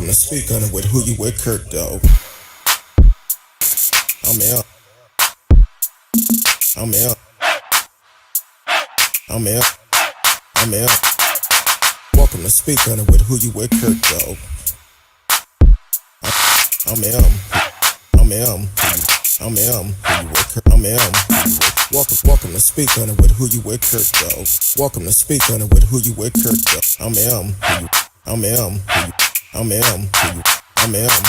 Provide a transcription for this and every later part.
to Speak On It with Who You With Curtdog. I'm out. I'm out. I'm out. I'm out. Welcome to Speak On It with Who You With Curtdog. I'm out. I'm out. I'm out. I'm out. Welcome to Speak On It with Who You With Curtdog. Welcome to Speak On It with Who You With Curtdog. I'm out. I'm out. I'm out. I'm out.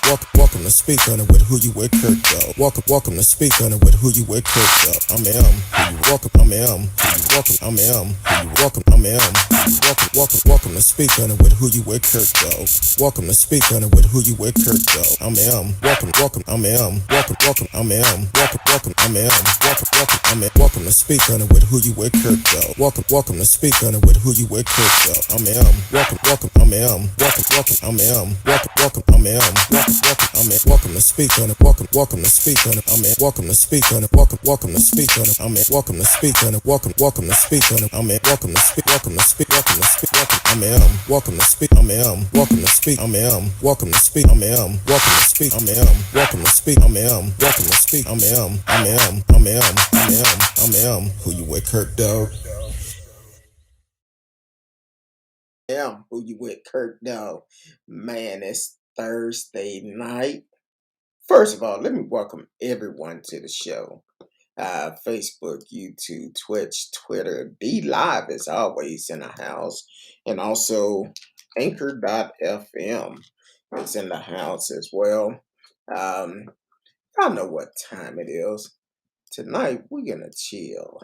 Welcome to Speak On It with Who You With Curtdog. Welcome to Speak On It with Who You With Curtdog. I'm welcome. I'm welcome. I'm welcome. I'm welcome to Speak On It with Who You With Curtdog. Welcome to Speak On It with Who You With Curtdog. I'm welcome. I'm welcome. I'm welcome. I'm welcome to Speak On It with Who You With Curtdog. Welcome to Speak On It with Who You With Curtdog. I'm welcome. I'm welcome. I'm welcome. I'm welcome to Speak On It. Welcome to Speak On It. I'm welcome to Speak On It. Welcome to Speak On it. I'm welcome to Speak On It. Welcome to Speak On it. I'm welcome to speak. Welcome to speak. Welcome to speak. I'm welcome to speak. I'm welcome to speak. I'm welcome to speak. I'm welcome to speak. I'm welcome to speak. I'm welcome to speak. Who You With Curtdog? Who You With Curtdog? Man, it's Thursday night. First of all, let me welcome everyone to the show. Facebook, YouTube, Twitch, Twitter, D Live is always in the house, and also Anchor.fm is in the house as well. I know what time it is. Tonight we're gonna chill.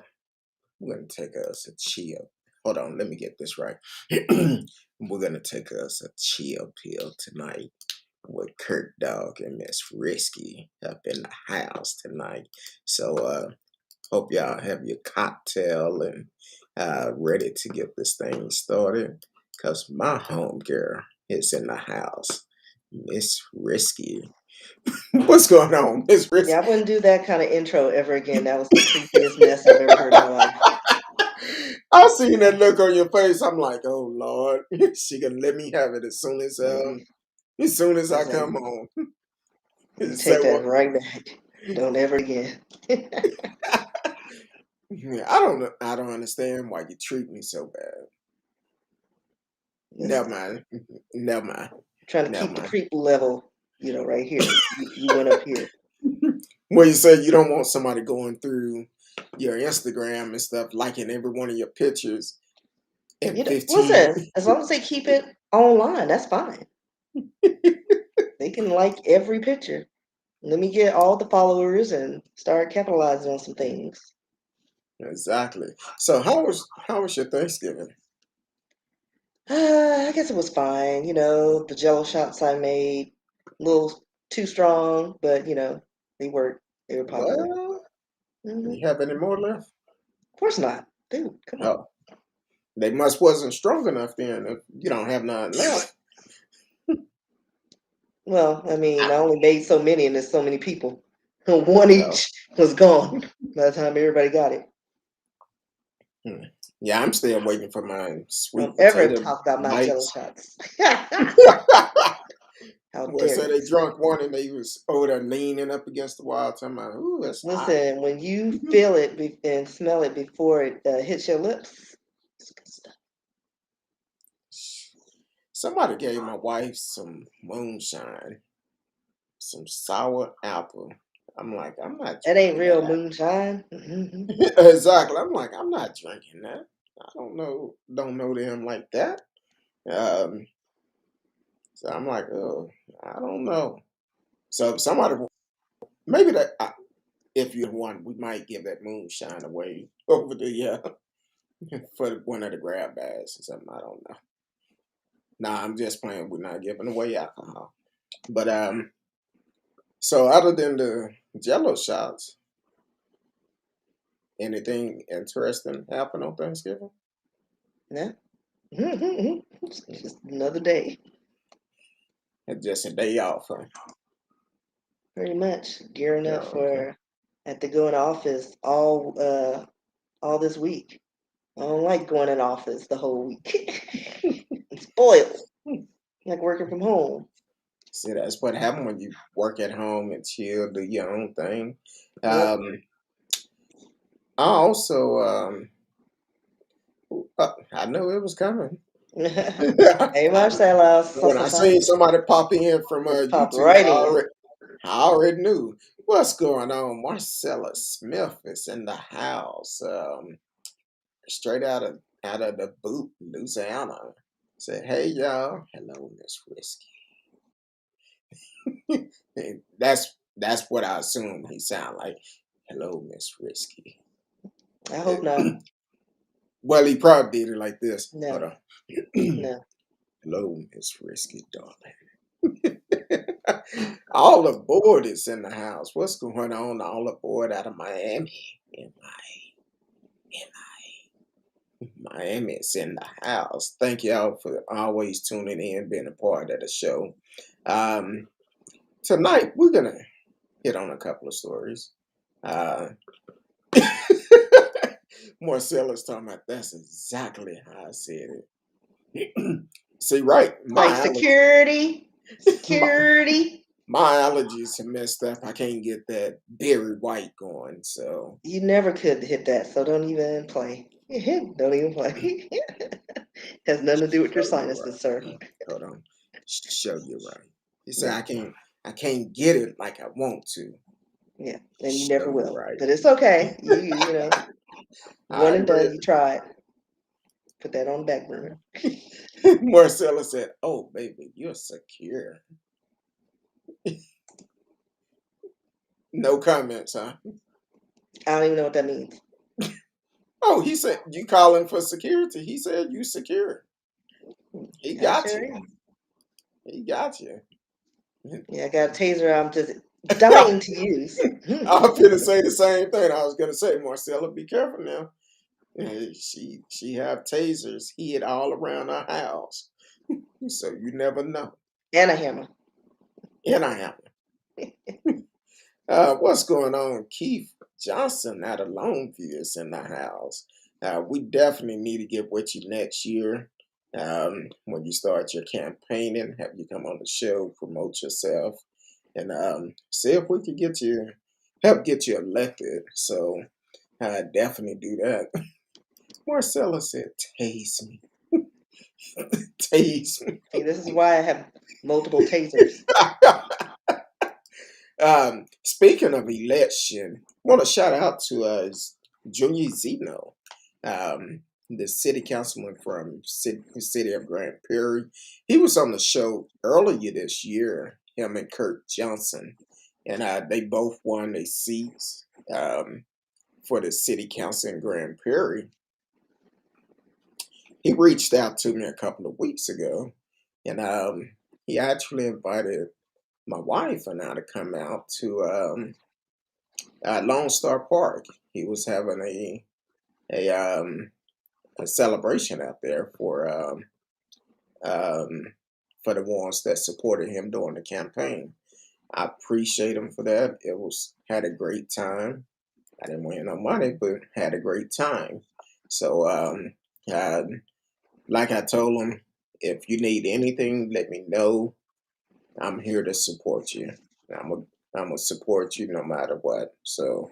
We're gonna take us a chill. Hold on, let me get this right. We're gonna take us a chill pill tonight with Curtdog and Miss Rskee up in the house tonight. So hope y'all have your cocktail and ready to get this thing started. Cause my home girl is in the house. Miss Rskee. What's going on, Miss Rskee? Yeah, I wouldn't do that kind of intro ever again. That was the creepiest mess I've ever heard in my life. I seen that look on your face. I'm like, oh Lord, she gonna let me have it as soon as I come home. You Say take that what? right back. Don't ever again. Yeah, I don't understand why you treat me so bad. Never mind. Never mind. Trying to Never keep the mind. creep level, right here. You went up here. Well, you said you don't want somebody going through your Instagram and stuff, liking every one of your pictures. And 15. Listen, as long as they keep it online, that's fine. They can like every picture. Let me get all the followers and start capitalizing on some things. Exactly. So how was your Thanksgiving? I guess it was fine. The Jello shots I made, a little too strong, but they worked. They were popular. Well, Hmm. you have any more left? Of course not, dude. Come on. Oh, they must wasn't strong enough then. If you don't have none left. Well, I mean, I only made so many, and there's so many people. One No. each was gone by the time everybody got it. Hmm. Yeah, I'm still waiting for my sweet Don't ever potato talk about my Jello bites. shots. How Well, dare so you? they drunk one and they was over there leaning up against the wall, talking about, "Ooh, it's hot." Listen, when you feel it and smell it before it hits your lips, it's good stuff. Somebody gave my wife some moonshine, some sour apple. I'm like, I'm not That ain't drinking real that. moonshine. Hmm. Exactly. I'm like, I'm not drinking that. I don't know them like that. Um, so I'm like, oh, I don't know. So somebody, maybe if you want, we might give that moonshine away over the for one of the grab bags or something. I don't know. Nah, I'm just playing. We're not giving away alcohol. But so other than the Jello shots, anything interesting happen on Thanksgiving? Yeah. It's just another day. It's just a day off, huh? Pretty much gearing up Oh, okay. for have to go in office all this week. I don't like going in office the whole week. I'm spoiled. like working from home. See, that's what happened when you work at home and chill, do your own thing. Yep. Um, I also, I knew it was coming. Hey, Marcella, When I seen somebody pop in from just pop YouTube, right in. I already knew what's going on. Marcella Smith is in the house, straight out of the boot, Louisiana. Said, "Hey y'all, hello, Miss Rskee." And that's what I assume he sound like. Hello, Miss Rskee. I hope not. Well, he probably did it like this. Hold No, on. no. Hello, Miss Rskee, darling. All aboard is in the house. What's going on? All aboard out of Miami. Miami is in the house. Thank y'all for always tuning in, being a part of the show. Um, Tonight we're gonna hit on a couple of stories. Uh, Marcella's talking about that's exactly how I said it. See, right, Like security, my, security. my allergies are messed up. I can't get that berry white going. So You never could hit that, so don't even play. Don't even play. Has nothing to do with your show you sinuses, sir. right. Hold on, show you right. He said Yeah, I can't get it like I want to. yeah, and you Show never you will. right. But it's okay. You know, one I and agree. done. You tried. Put that on the back burner. Marcella said, "Oh, baby, you're secure." No comments, huh? I don't even know what that means. Oh, he said you calling for security. He said you secure. He I got sure you. am. He got you. Yeah, I got a taser. I'm just dying to use. I'm gonna say the same thing. I was gonna say, Marcella, be careful now. She have tasers hid all around our house, so you never know. And a hammer. And I have. What's going on? Keith Johnson out of Longview is in the house. We definitely need to get with you next year. When you start your campaigning, have you come on the show, promote yourself, and see if we can help get you elected. So definitely do that. Marcella said, "Tase me, tase me." See, this is why I have multiple tasers. Speaking of election, I want to shout out to Junior Zeno, the city councilman from city of Grand Prairie. He was on the show earlier this year, him and Kurt Johnson, and they both won their seats for the city council in Grand Prairie. He reached out to me a couple of weeks ago, and he actually invited my wife and I to come out to Lone Star Park. He was having a um, a celebration out there um, for the ones that supported him during the campaign. I appreciate him for that. It was had a great time. I didn't win no money, but had a great time. So, uh, like I told him, if you need anything, let me know. I'm here to support you. I'm a, I'm gonna support you no matter what. So,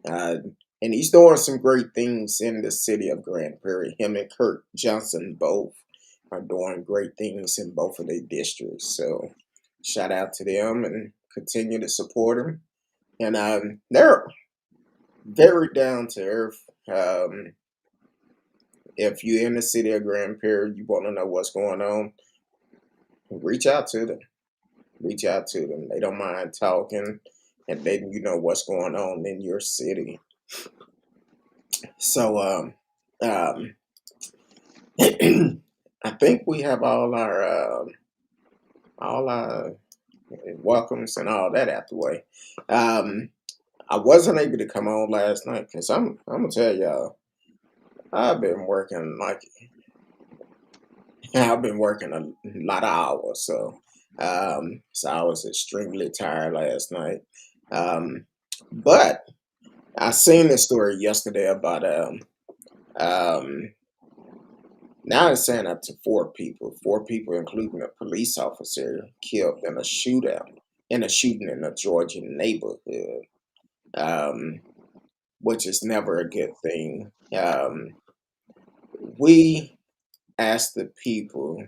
Uh, and he's doing some great things in the city of Grand Prairie. Him and Kurt Johnson both are doing great things in both of their districts. So shout out to them and continue to support them. And they're very down to earth. If you're in the city of Grand Prairie, you want to know what's going on, reach out to them. Reach out to them. They don't mind talking and letting you know what's going on in your city. So um, I think we have all our welcomes and all that out the way. Um, I wasn't able to come on last night because I'm gonna tell y'all I've been working like I've been working a lot of hours, so I was extremely tired last night. Um, but I seen this story yesterday about um Now it's saying up to 4 people. 4 people, including a police officer, killed in a shooting in a Georgia neighborhood, um, which is never a good thing. We, as the people,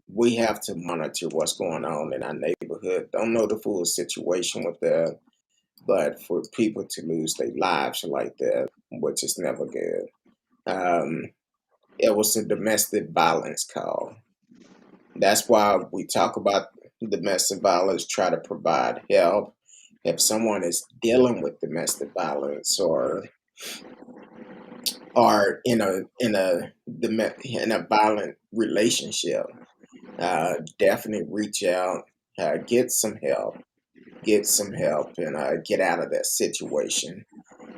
we have to monitor what's going on in our neighborhood. Don't know the full situation with that, but for people to lose their lives like that, which is never good. Um, it was a domestic violence call. That's why we talk about domestic violence, try to provide help. If someone is dealing with domestic violence or in a violent relationship, definitely reach out, get some help, and get out of that situation.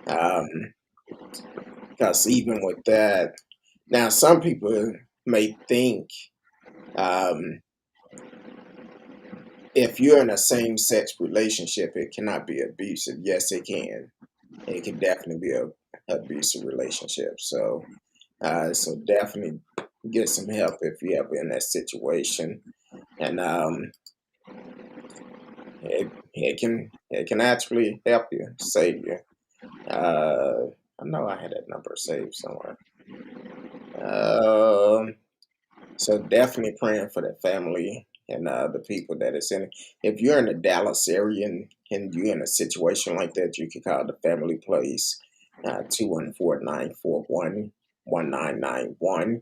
Um, because even with that, now some people may think, um, if you're in a same-sex relationship, it cannot be abusive. Yes, it can. It can definitely be a abusive relationship. So definitely get some help if you're ever in that situation, and it can actually help you, save you. I know I had that number saved somewhere. Um, so definitely praying for the family and the people that is in it. If you're in the Dallas area and you're in a situation like that, you can call the family place 214-941-1991,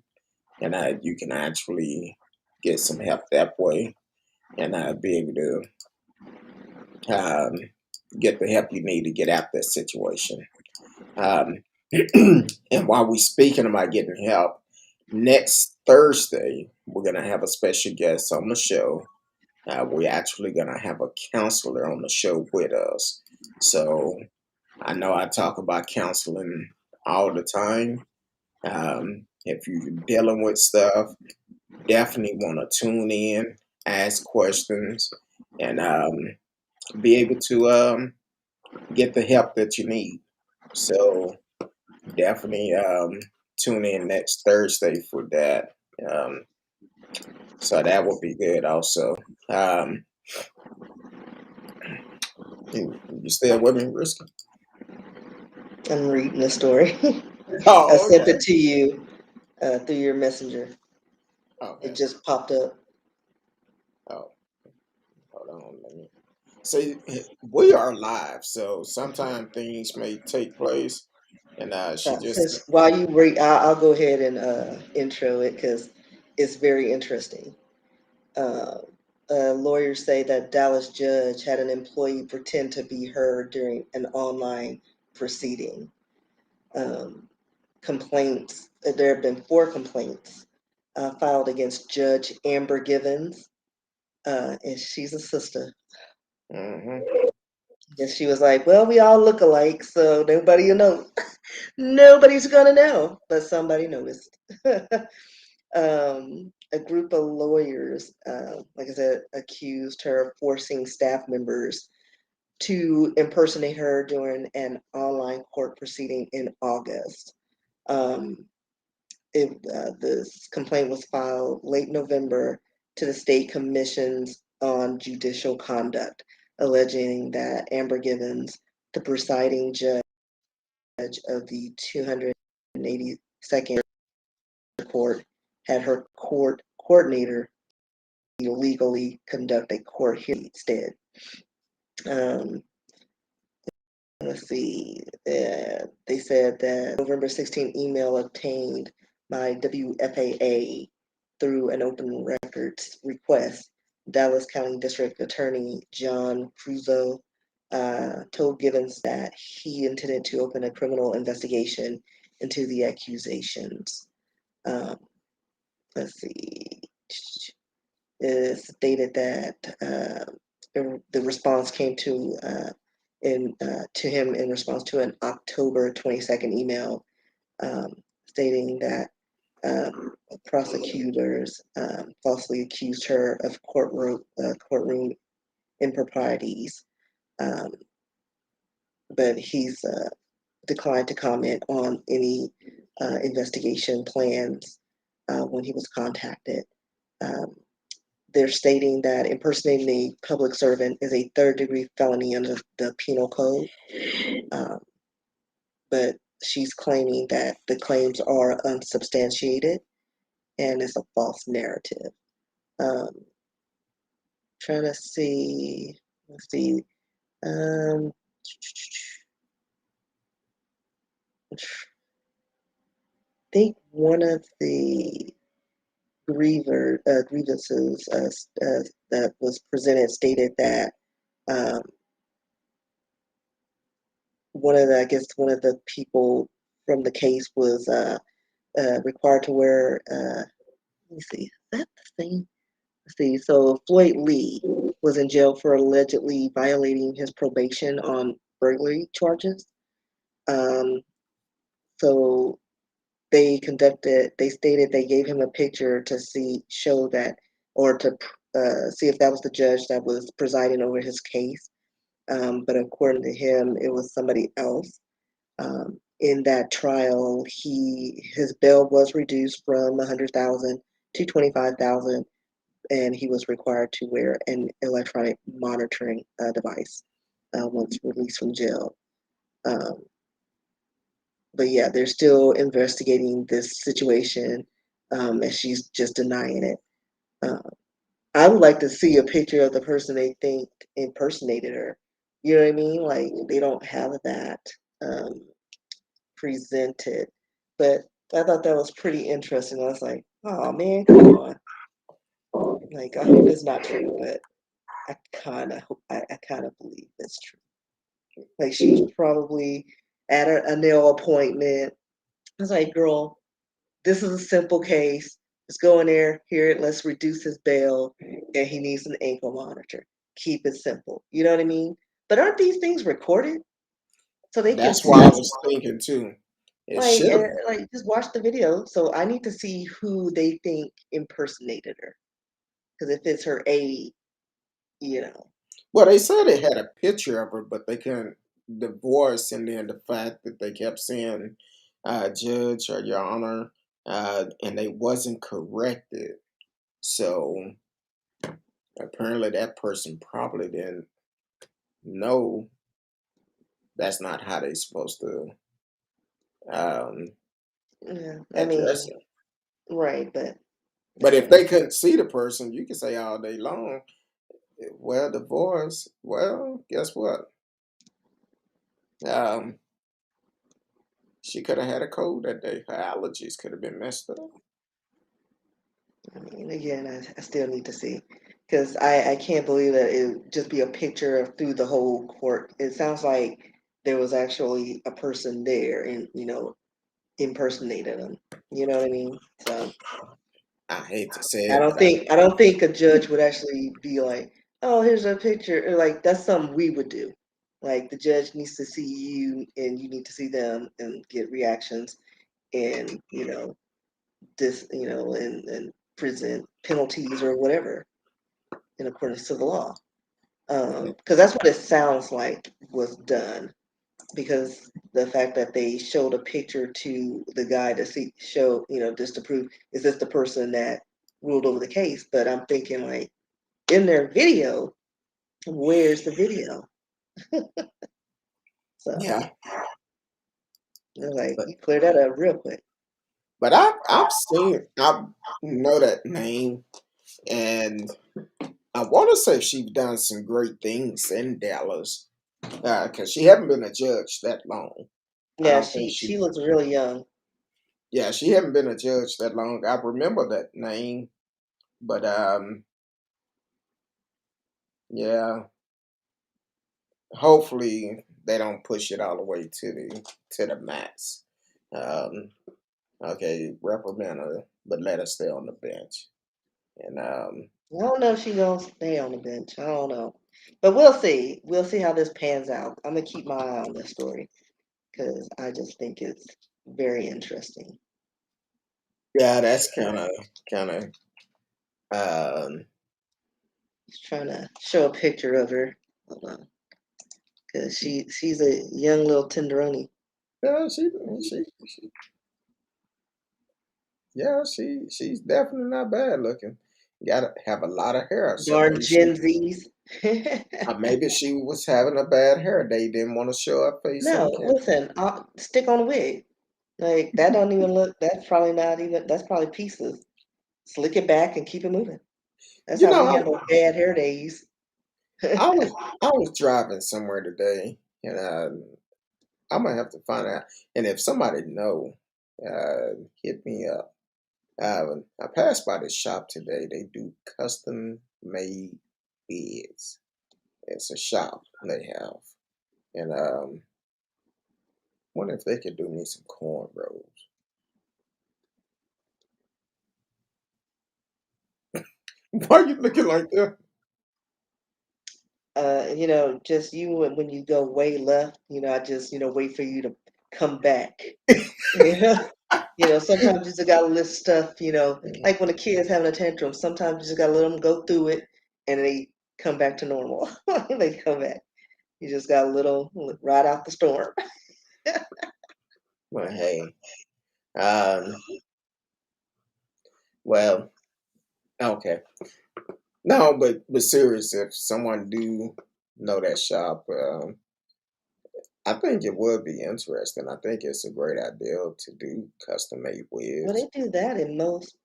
and you can actually get some help that way and be able to get the help you need to get out that situation. Um, and while we're speaking about getting help, next Thursday, we're going to have a special guest on the show. We're actually going to have a counselor on the show with us. So I know I talk about counseling all the time. If you're dealing with stuff, definitely want to tune in, ask questions, and be able to get the help that you need. So definitely tune in next Thursday for that. Um, so that will be good also. Um, you still with me, Rskee? I'm reading the story. I Oh, sent okay. it to you through your messenger. It Okay. just popped up. Oh, hold on. Let me see. We are live, so sometimes things may take place, and she just. Since while you read, I'll go ahead and intro it because it's very interesting. Uh, Lawyers say that Dallas judge had an employee pretend to be her during an online proceeding. Um, Complaints, there have been 4 complaints filed against Judge Amber Givens, and she's a sister. Hmm. And she was like, well, we all look alike, so nobody will know. Nobody's gonna know, but somebody noticed. A group of lawyers, like I said, accused her of forcing staff members to impersonate her during an online court proceeding in August. Um, this complaint was filed late November to the state commissions on judicial conduct, alleging that Amber Givens, the presiding judge of the 282nd court, had her court coordinator illegally conduct a court hearing instead. Um, let's see. They said that November 16 email obtained by WFAA through an open records request. Dallas County District Attorney John Cruzo told Givens that he intended to open a criminal investigation into the accusations. Um, let's see. It stated that the response came to him in response to an October 22nd email stating that prosecutors falsely accused her of courtroom improprieties, um, but he's declined to comment on any investigation plans. when he was contacted. Um, they're stating that impersonating a public servant is a third-degree felony under the penal code, um, but she's claiming that the claims are unsubstantiated and it's a false narrative. Um, trying to see, let's see. Um, I think one of the grievances that was presented stated that um, I guess one of the people from the case was required to wear. Let me see, is that the same? Let's see. So Floyd Lee was in jail for allegedly violating his probation on burglary charges. Um, so they stated they gave him a picture to show that, or to see if that was the judge that was presiding over his case. But according to him, it was somebody else. In that trial, his bail was reduced from 100,000 to 25,000, and he was required to wear an electronic monitoring device once released from jail. Um, but yeah, they're still investigating this situation, and she's just denying it. Uh, I would like to see a picture of the person they think impersonated her. You know what I mean? Like they don't have that um, presented, but I thought that was pretty interesting. I was like, oh man, come on! Like I hope it's not true, but I kind of believe it's true. Like she was probably at a nail appointment. I was like, girl, this is a simple case. Let's go in there, hear it, let's reduce his bail, and he needs an ankle monitor. Keep it simple. You know what I mean? But aren't these things recorded so they can That's why see? I was thinking too. It should have. Like just watch the video. So I need to see who they think impersonated her. Because if it's her aide, you know. Well, they said they had a picture of her, but they couldn't divorce, and then the fact that they kept saying "Judge" or "Your Honor," and they wasn't corrected. So apparently, that person probably didn't know that's not how they supposed to um, Yeah, I address mean, it. right, but But if they couldn't see the person, you can say all day long, "Well, divorce." Well, guess what? Um, she could have had a cold that day. Her allergies could have been messed up. I mean, again, I still need to see because I can't believe that it would just be a picture of through the whole court. It sounds like there was actually a person there and, impersonated them. You know what I mean? So I hate to say it, but I don't think a judge would actually be like, oh, here's a picture. Or like that's something we would do. Like the judge needs to see you and you need to see them and get reactions and, and present penalties or whatever in accordance to the law. Because that's what it sounds like was done. Because the fact that they showed a picture to the guy to just to prove is this the person that ruled over the case. But I'm thinking like in their video, where's the video? So yeah, they're like, but you clear that up real quick. I know that name, and I want to say she's done some great things in Dallas, because she haven't been a judge that long. I Yeah, don't think she looks really young. yeah, she haven't been a judge that long. I remember that name, but yeah, hopefully they don't push it all the way to the max. Um, okay, reprimand her, but let her stay on the bench. And I don't know if she's gonna stay on the bench. I don't know, but we'll see. We'll see how this pans out. I'm gonna keep my eye on this story because I just think it's very interesting. yeah, that's kind of um, Just trying to show a picture of her. Hold on, because she's a young little tenderoni. yeah, she Yeah, she's definitely not bad looking. Gotta have a lot of hair, so Darn Gen Zs. maybe she was having a bad hair day, didn't want to show her face on No, camera. listen, I'll stick on a wig. Like that don't even look. That's probably not even. That's probably pieces. Slick it back and keep it moving. That's You how know, we handle bad hair days. I was I was driving somewhere today, and I'm gonna have to find out. And if somebody know, hit me up. I passed by this shop today. They do custom made beds. It's a shop they have, and wonder if they could do me some cornrows. Why are you looking like that? Just you when you go way left, I just, wait for you to come back. You know, sometimes you just gotta let stuff, like when a kid's having a tantrum, sometimes you just gotta let them go through it and they come back to normal. They come back. You just gotta ride out the storm. Well, hey, um, well, okay. No, but serious. If someone do know that shop, I think it would be interesting. I think it's a great idea to do custom made Well, they wigs. do that in most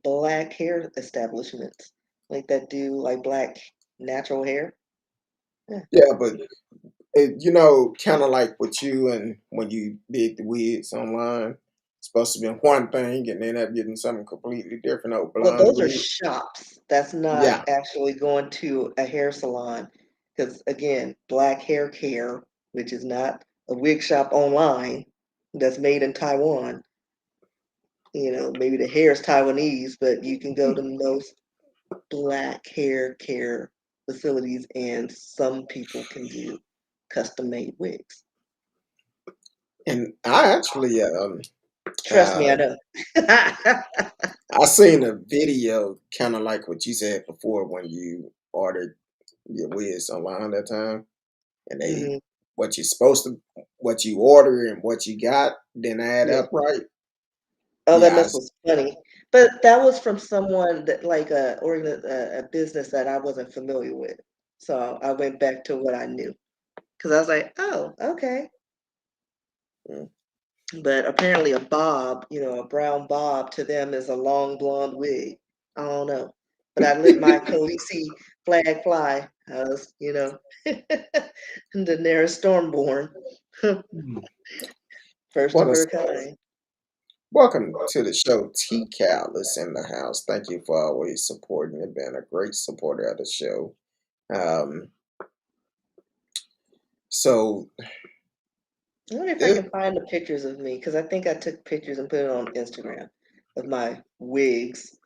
black hair establishments, like that do like black natural hair. Yeah. Yeah, but kind of like with you and when you did the wigs online, it's supposed to be one thing and then up getting something completely different. Oh, Well, blonde those are wig. shops. That's not Yeah, actually going to a hair salon. Because again, black hair care, which is not a wig shop online that's made in Taiwan. Maybe the hair is Taiwanese, but you can go to most black hair care facilities and some people can do custom made wigs. and I actually Trust me, I uh know. I seen a video kind of like what you said before when you ordered your wigs online that time, and they Hmm. what you're supposed to what you order and what you got didn't add Yeah. up right. Oh, that Yeah, mess was funny. But that was from someone that like a business that I wasn't familiar with. So I went back to what I knew because I was like, oh, okay. mm, But apparently a bob, a brown bob to them is a long blonde wig. I don't know. But I let my Khaleesi flag fly. I was, Daenerys Stormborn, first of want her to kind. welcome to the show. T Cal is in the house. Thank you for always supporting and being a great supporter of the show. Um, so I wonder if I this, can find the pictures of me because I think I took pictures and put it on Instagram of my wigs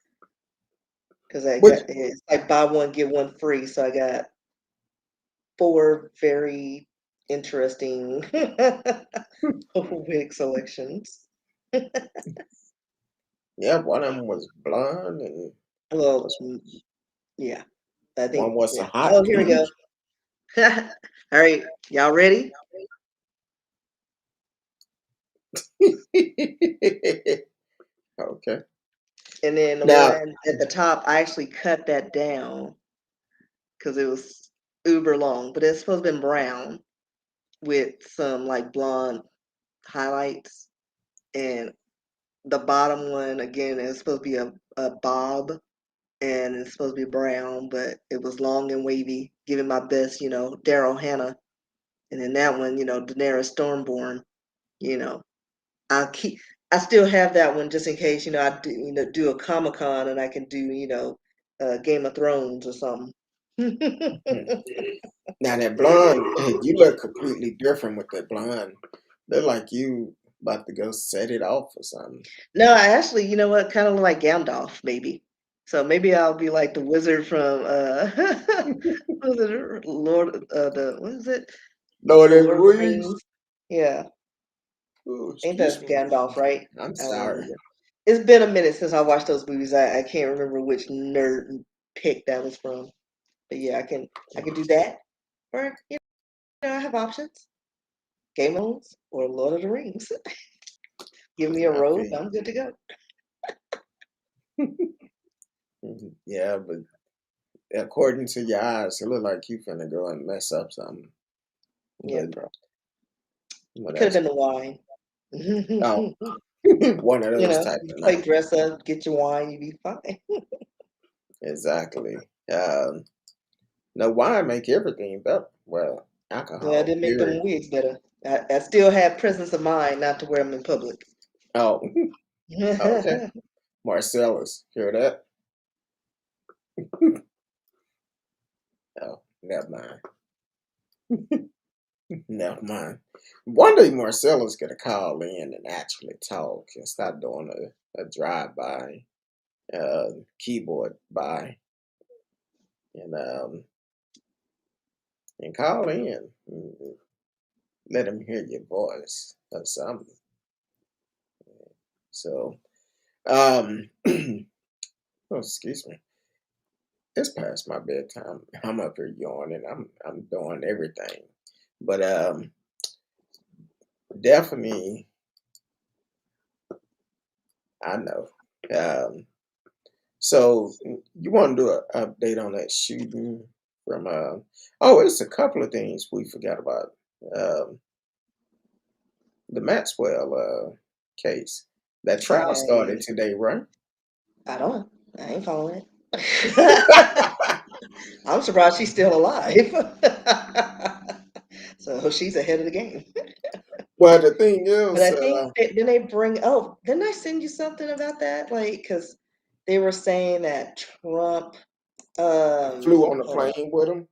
because which it's like buy one get one free. So I got four very interesting wig selections. yeah, one of them was blonde and Well, was yeah, I one think was a yeah. hot Oh, here we pink. go. All right, y'all ready? Okay. And then the Now, one at the top, I actually cut that down because it was uber long, but it's supposed to be brown with some like blonde highlights. And the bottom one again is supposed to be a bob and it's supposed to be brown, but it was long and wavy, giving my best, Daryl Hannah. And then that one, Daenerys Stormborn, you know. I'll keep I still have that one just in case, I do do a Comic Con and I can do, Game of Thrones or something. hmm, now that blonde, you look completely different with that blonde. Look like you about to go set it off or something. No, I actually, you know what, kind of look like Gandalf, maybe. So maybe I'll be like the wizard from what was it Lord the what is it? Lord The of the Lord of the Rings. Rings. Yeah. Oh, I think excuse that's me. Gandalf, right? I'm I don't sorry. remember. It's been a minute since I watched those movies. I can't remember which nerd pick that was from. But yeah, I can do that. Or I have options. Game of Thrones or Lord of the Rings. Give me a I robe, feel you. I'm good to go. Yeah, but according to your eyes, it look like you finna go and mess up something. Yeah, But bro. well, It could have that's been the wine. oh, one of those type You of play night. dress up, get your wine, you be fine. Exactly. No, wine make everything better. Well, Yeah, I alcohol, didn't make them period. wigs better. I still had presence of mind not to wear them in public. Oh, okay. Marcellus, hear that? Oh, never mind. Never mind. One day Marcella's gonna call in and actually talk and stop doing a drive-by keyboard by and um and call in. Let him hear your voice or something. So oh, excuse me. It's past my bedtime. I'm up here yawning. I'm doing everything. But definitely I know. Um So you want to do an update on that shooting from? Oh, it's a couple of things we forgot about. Um, the Maxwell case. That trial started I today, right? I don't know. I ain't following it. I'm surprised she's still alive. So she's ahead of the game. Well, the thing But is, I think then they bring. Oh, didn't I send you something about that? Like, because they were saying that Trump. flew on the Hold on. plane with him.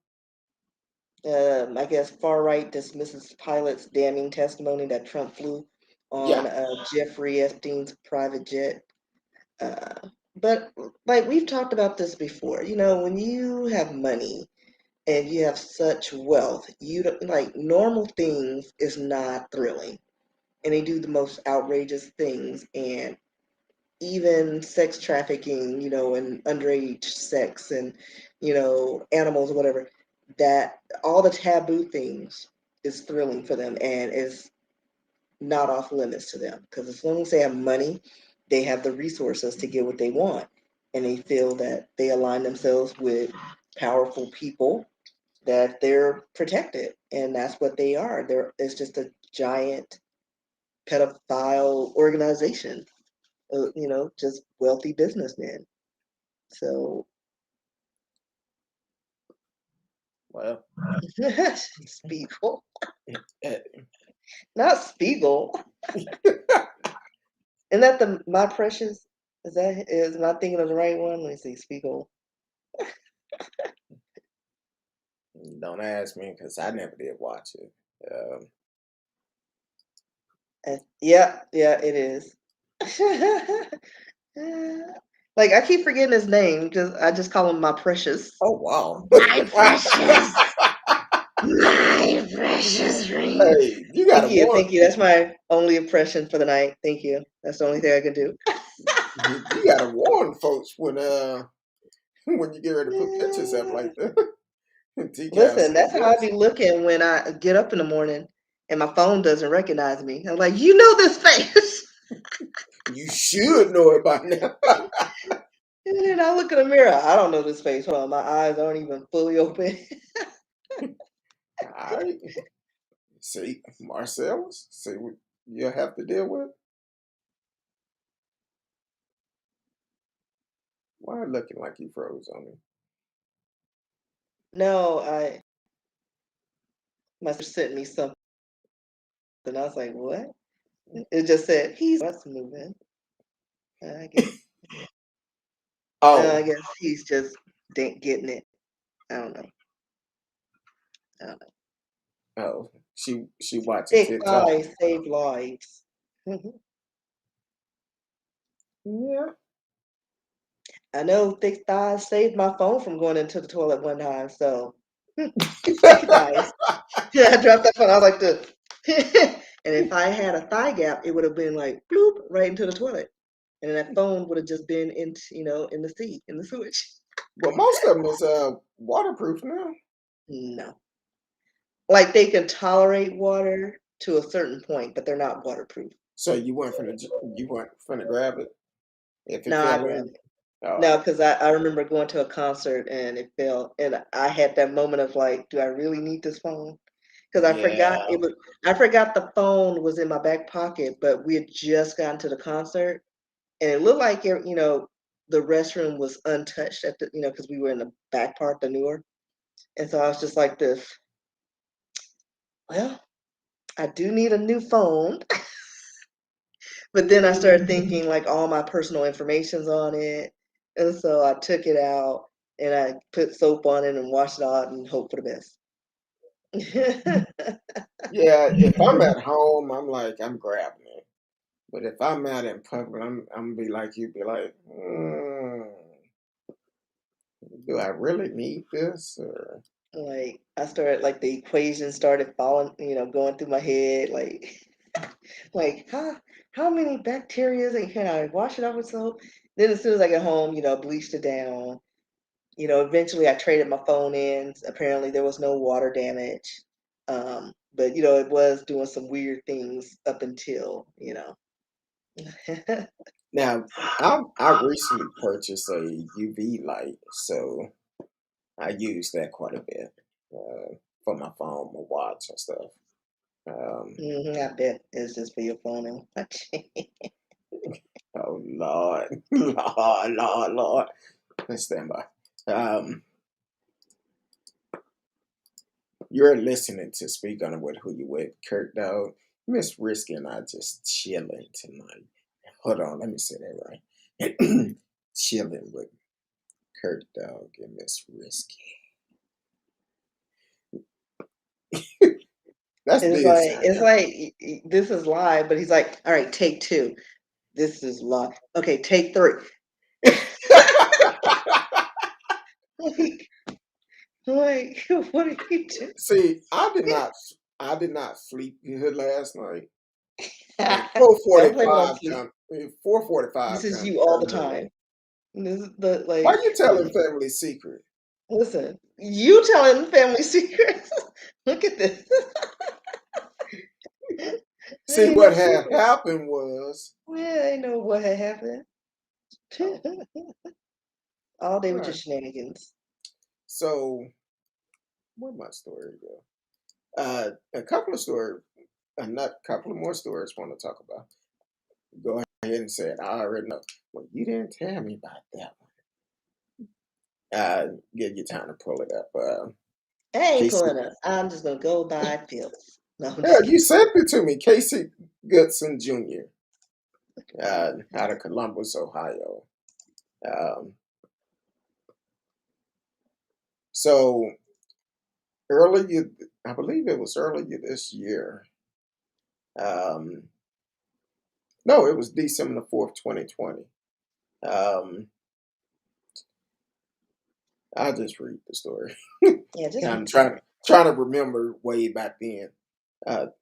I guess far right dismisses pilot's damning testimony that Trump flew Yeah, on Jeffrey Epstein's private jet. Uh, but like we've talked about this before, when you have money and you have such wealth, you don't like normal things is not thrilling, and they do the most outrageous things, and even sex trafficking, and underage sex and, animals or whatever, that all the taboo things is thrilling for them and is not off limits to them. Because as long as they have money, they have the resources to get what they want. And they feel that they align themselves with powerful people, that they're protected. And that's what they are. It's just a giant pedophile organization, just wealthy businessmen. So, well, Spiegel, eh, not Spiegel. Isn't that the My Precious? Am I thinking of the right one? Let me see, Spiegel. don't ask me because I never did watch it. Yeah, it is. Like I keep forgetting his name because I just call him My Precious. Oh wow! My precious, my precious ring. Hey, you gotta warn Thank you. That's my only impression for the night. Thank you. That's the only thing I can do. you gotta warn folks when you get ready to put pictures up like that. Decaf Listen, said that's how I yes. be looking when I get up in the morning and my phone doesn't recognize me. I'm like, you know this face. You should know it by now. And then I look in the mirror. I don't know this face. Hold on, my eyes aren't even fully open. All right. See, Marcellus, see what you have to deal with? Why looking like you froze on me? No, I my sister sent me something. I was like, what? It just said he's what's moving. I guess. No, Oh, I guess he's just getting it. I don't know. I don't know. oh, she watching Thick TikTok. thighs save lives. Yeah. I know thick thighs saved my phone from going into the toilet one time. So thick thighs. Yeah, I dropped that phone. I was like this. And if I had a thigh gap, it would have been like bloop right into the toilet. And then that phone would have just been in the seat, in the sewage. Well, most of them is waterproof now. No. Like they can tolerate water to a certain point, but they're not waterproof. So you weren't finna grab it if it No, I fell grabbed in. it. No, Oh, because I remember going to a concert and it fell, and I had that moment of like, do I really need this phone? Because yeah, I forgot the phone was in my back pocket, but we had just gotten to the concert, and it looked like the restroom was untouched at because we were in the back part, the newer, and so I was just like this. Well, I do need a new phone. But then I started thinking like all my personal information's on it. And so I took it out and I put soap on it and washed it out and hope for the best. yeah. If I'm at home, I'm like I'm grabbing it. But if I'm out in public, I'm gonna be like you, be like, do I really need this? Or, Like I started like the equation started falling, going through my head, like how many bacteria and can I wash it off with soap? Then as soon as I get home, bleached it down. Eventually I traded my phone in. Apparently there was no water damage. But it was doing some weird things up until. now, I recently purchased a UV light, so I use that quite a bit for my phone, my watch, and stuff. Um, I bet it's just for your phone and watch. oh Lord, Lord. Let's stand by. Um, you're listening to Speak On It with Who You With, Curtdog. Miss Rskee and I just chilling tonight. Hold on, let me say that right. Chilling with Curtdog and Miss Rskee. That's It's dead like it's serious. like this is live, but he's like, all right, take two. This is live. Okay, take three. like, like, what are you doing? See, I did not sleep good last night. And Don't blame it on sleep. 4:45 This is come you all the early. time. This is the Why like. you telling family secret? Listen, you telling family secrets. Look at this. See, Ain't no what had secret. happened was, Well, I know what had happened. oh, All day all with your right. shenanigans. So, where my story go? A couple of stories, not a couple of more stories I want to talk about. Go ahead and say it. I already know. Well, you didn't tell me about that one. Give you time to pull it up. I ain't Casey, pulling up. I'm just gonna go by feels. No, I'm yeah, just you kidding. sent it to me. Casey Goodson Jr. Out of Columbus, Ohio. Um, so earlier, I believe it was earlier this year. Um, no, it was December 4th, 2020. Um, I'll just read the story. Yeah, just I'm read the story. trying to remember way back then.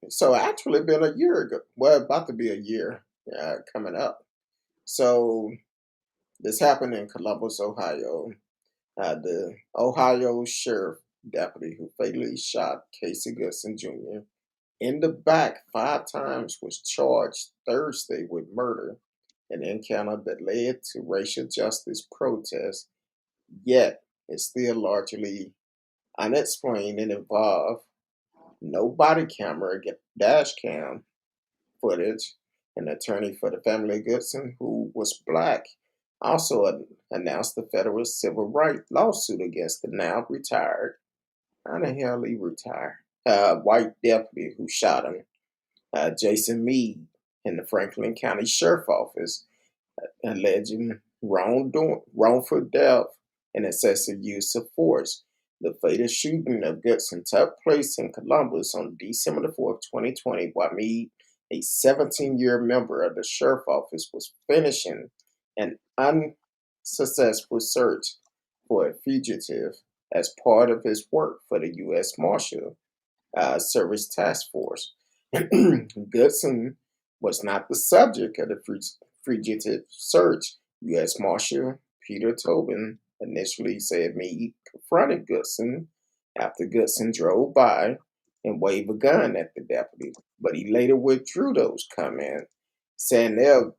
So actually, been a year ago. Well, about to be a year coming up. So this happened in Columbus, Ohio. The Ohio sheriff deputy who fatally shot Casey Goodson Jr. in the back 5 times was charged Thursday with murder, an encounter that led to racial justice protests, yet is still largely unexplained and involved no body camera, dash cam footage. An attorney for the family of Goodson, who was black, also announced a federal civil rights lawsuit against the now retired, how the hell he retired, white deputy who shot him, Jason Meade, in the Franklin County Sheriff Office, alleging wrongful death and excessive use of force. The fatal shooting of Goodson took place in Columbus on December 2020, while Meade, a 17-year member of the sheriff office, was finishing an unsuccessful search for a fugitive as part of his work for the U.S. Marshal Service Task Force. Goodson was not the subject of the fugitive search. U.S. Marshal Peter Tobin initially said Meade confronted Goodson after Goodson drove by and waved a gun at the deputy, but he later withdrew those comments, saying they'll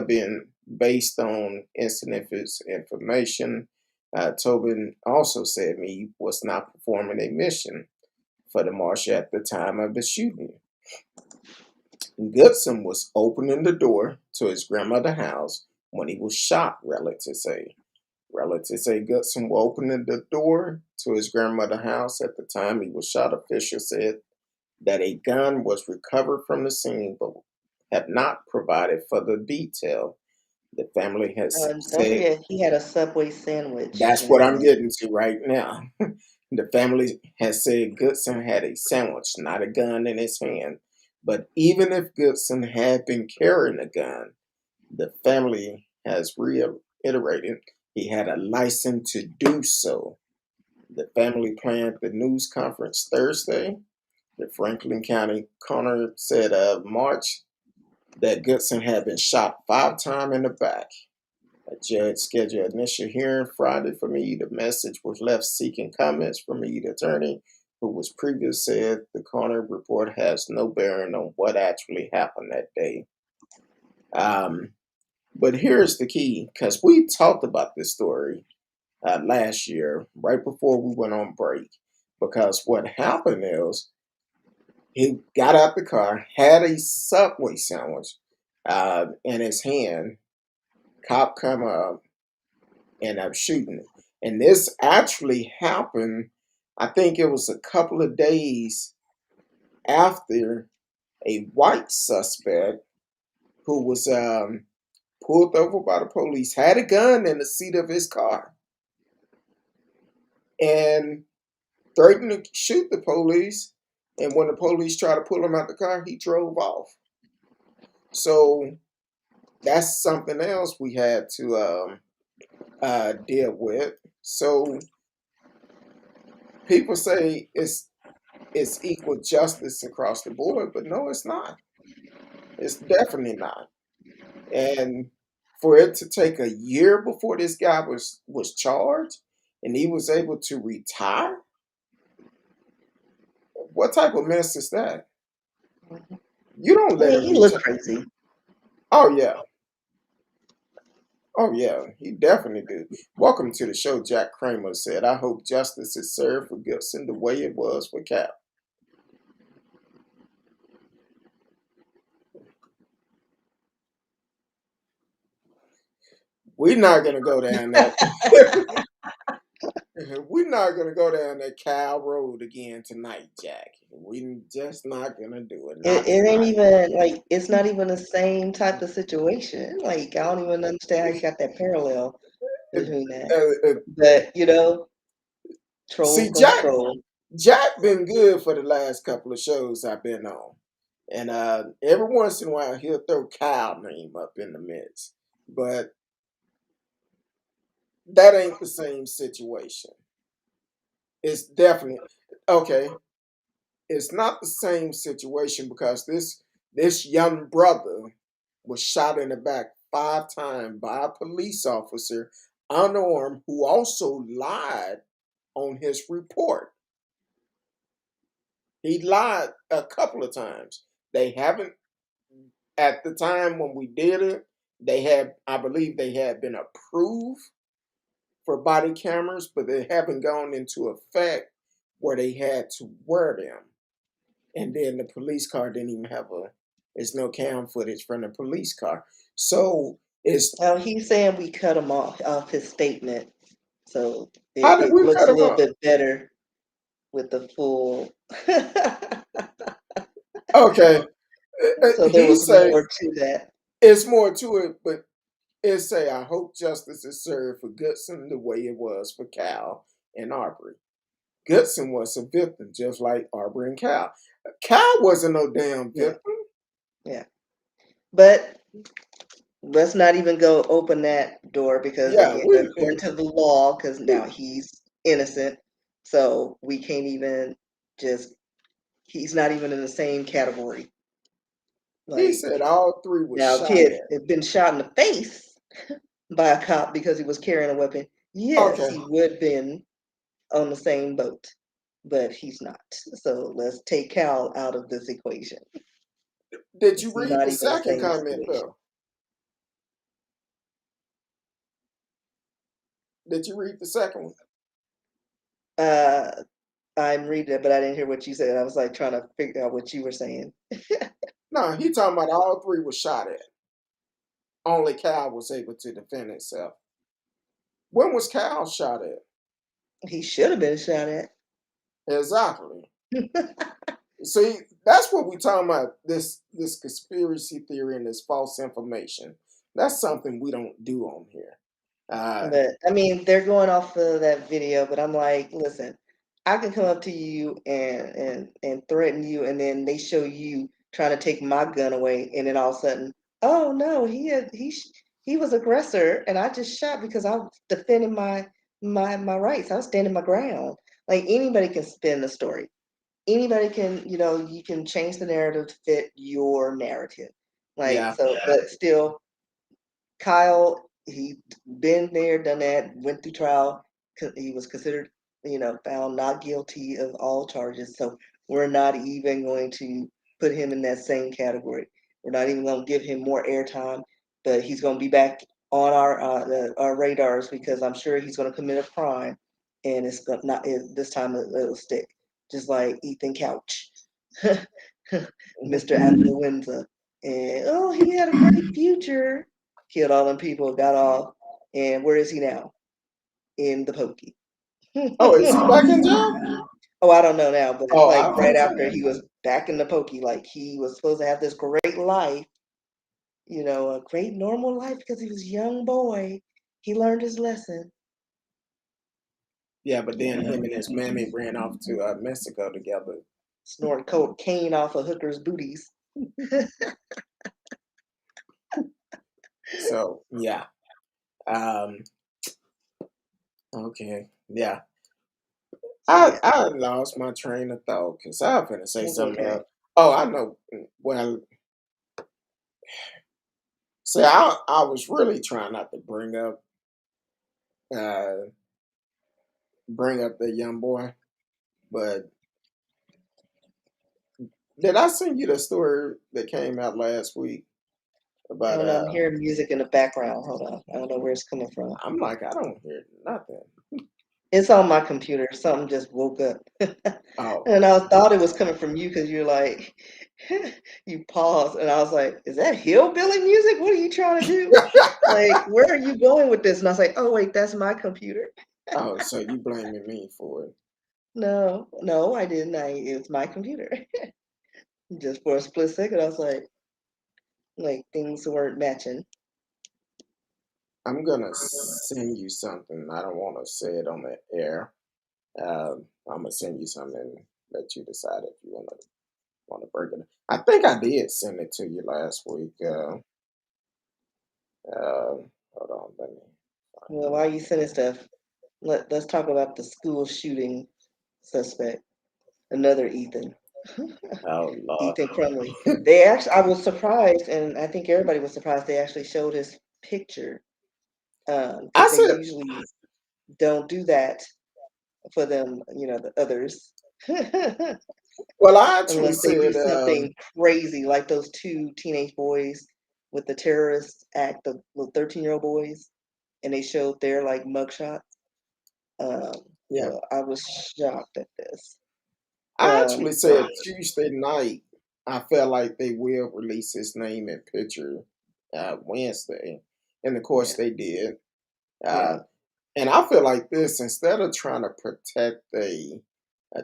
been based on incident information. Tobin also said Meade was not performing a mission for the marshal at the time of the shooting. Goodson was opening the door to his grandmother's house when he was shot, relatives say. Relatives say Goodson was opening the door to his grandmother's house at the time he was shot. Officials said that a gun was recovered from the scene but have not provided further detail. The family has Don't said forget, he had a Subway sandwich that's in what his I'm hand. getting to right now. The family has said Goodson had a sandwich, not a gun in his hand. But even if Goodson had been carrying a gun, the family has reiterated he had a license to do so. The family planned the news conference Thursday. The Franklin County coroner said of March that Goodson had been shot 5 times in the back. A judge scheduled initial hearing Friday for me. The message was left seeking comments from the attorney, who was previously said the coroner report has no bearing on what actually happened that day. Um, but here's the key, because we talked about this story last year, right before we went on break. Because what happened is he got out the car, had a Subway sandwich in his hand. Cop come up and I'm shooting it. And this actually happened, I think it was a couple of days after a white suspect who was pulled over by the police had a gun in the seat of his car and threatened to shoot the police. And when the police tried to pull him out the car, he drove off. So that's something else we had to deal with. So people say it's equal justice across the board, but no, it's not. It's definitely not. And for it to take a year before this guy was charged and he was able to retire, what type of mess is that? You don't I let mean, it he looked retire. crazy. Oh yeah. Oh yeah, he definitely did. Welcome to the show, Jack Kramer said. I hope justice is served for Gibson the way it was for Cap. We're not gonna go down that. We're not gonna go down that Cal Road again tonight, Jack. We just not gonna do it. Not It ain't tonight. even like it's not even the same type of situation. Like I don't even understand how you got that parallel Uh, between that. uh, But See, trolls gonna Jack, troll. Jack been good for the last couple of shows I've been on, and every once in a while he'll throw Kyle name up in the mix, but that ain't the same situation. It's definitely okay. It's not the same situation because this young brother was shot in the back 5 times by a police officer unarmed who also lied on his report. He lied a couple of times. They haven't at the time when we did it, they had I believe they had been approved for body cameras, but they haven't gone into effect where they had to wear them. And then the police car didn't even have there's no cam footage from the police car. So it's He's saying we cut him off his statement, so how it, did it we looks cut a him little off? bit better with the full. Okay. So there He was say more to that. it's more to it, but it say I hope justice is served for Goodson the way it was for Cal and Aubrey. Goodson was a victim, just like Aubrey and Cal. Cal wasn't no damn Yeah, victim. yeah. But let's not even go open that door because Yeah, again, we according to the law, because now he's innocent, so we can't even just. He's not even in the same category. he Like said all three was now, if he shot had at. been shot in the face by a cop because he was carrying a weapon, yes, Okay. he would have been on the same boat, but he's not. So let's take Cal out of this equation. Did you It's read not the even the second same comment situation. though? Did you read the second one? I'm reading it, but I didn't hear what you said. I was like trying to figure out what you were saying. No, he talking about all three was shot at. Only Cal was able to defend himself. When was Cal shot at? He should have been shot at. Exactly. See, that's what we talking about. This conspiracy theory and this false information. That's something we don't do on here. But I mean, they're going off of that video, but I'm like, listen, I can come up to you and threaten you, and then they show you trying to take my gun away, and then all of a sudden, oh no, he was aggressor, and I just shot because I was defending my rights. I was standing my ground. Like anybody can spin the story. Anybody can, you can change the narrative to fit your narrative. Like yeah, so, but still, Kyle, he been there, done that, went through trial. He was considered, found not guilty of all charges. So we're not even going to put him in that same category. We're not even going to give him more airtime, but he's going to be back on our radars because I'm sure he's going to commit a crime, and it's going not this time it'll stick, just like Ethan Couch, Mr. Affluenza, and oh, he had a great future. Killed all them people, got off, and where is he now? In the pokey. Oh, is he back in jail? Oh, I don't know now, but Oh, I like right was. after he was back in the pokey, like he was supposed to have this great life, a great normal life because he was a young boy. He learned his lesson. Yeah, but then Yeah, him and his mammy ran off to Mexico together. snorting cocaine off of hookers' booties. So yeah. Um, okay. Yeah. So yeah, I lost my train of thought because I was gonna say it's something okay. else. Oh, I know. Well, see, I was really trying not to uh bring up the young boy, but did I send you the story that came out last week I about don't know. I'm hearing music in the background. Hold on. I don't know where it's coming from. I'm like, I don't hear nothing. It's on my computer. Something just woke up. Oh. And I thought it was coming from you because you're like, you paused. And I was like, is that hillbilly music? What are you trying to do? Like, where are you going with this? And I was like, oh, wait, that's my computer. Oh, so you blaming me for it. No, no, I didn't. It's my computer. Just for a split second, I was like things weren't matching. I'm gonna send you something. I don't want to say it on the air. I'm gonna send you something and let you decide if you want to break it. I think I did send it to you last week. Hold on, let me find Well, it. while you sending stuff, let's talk about the school shooting suspect, another Ethan. Oh Lord, Ethan Crumley. They actually, I was surprised, and I think everybody was surprised. They actually showed his picture I because they said. usually don't do that for them, the others, Well, I actually unless they do said. something crazy, like those two teenage boys with the terrorist act, the 13-year-old boys, and they showed their like mugshot. Um, Yeah, so I was shocked at this. I actually But said Tuesday night. I felt like they will release his name and picture Wednesday, and of course yeah, they did. Uh, yeah, And I feel like this instead of trying to protect a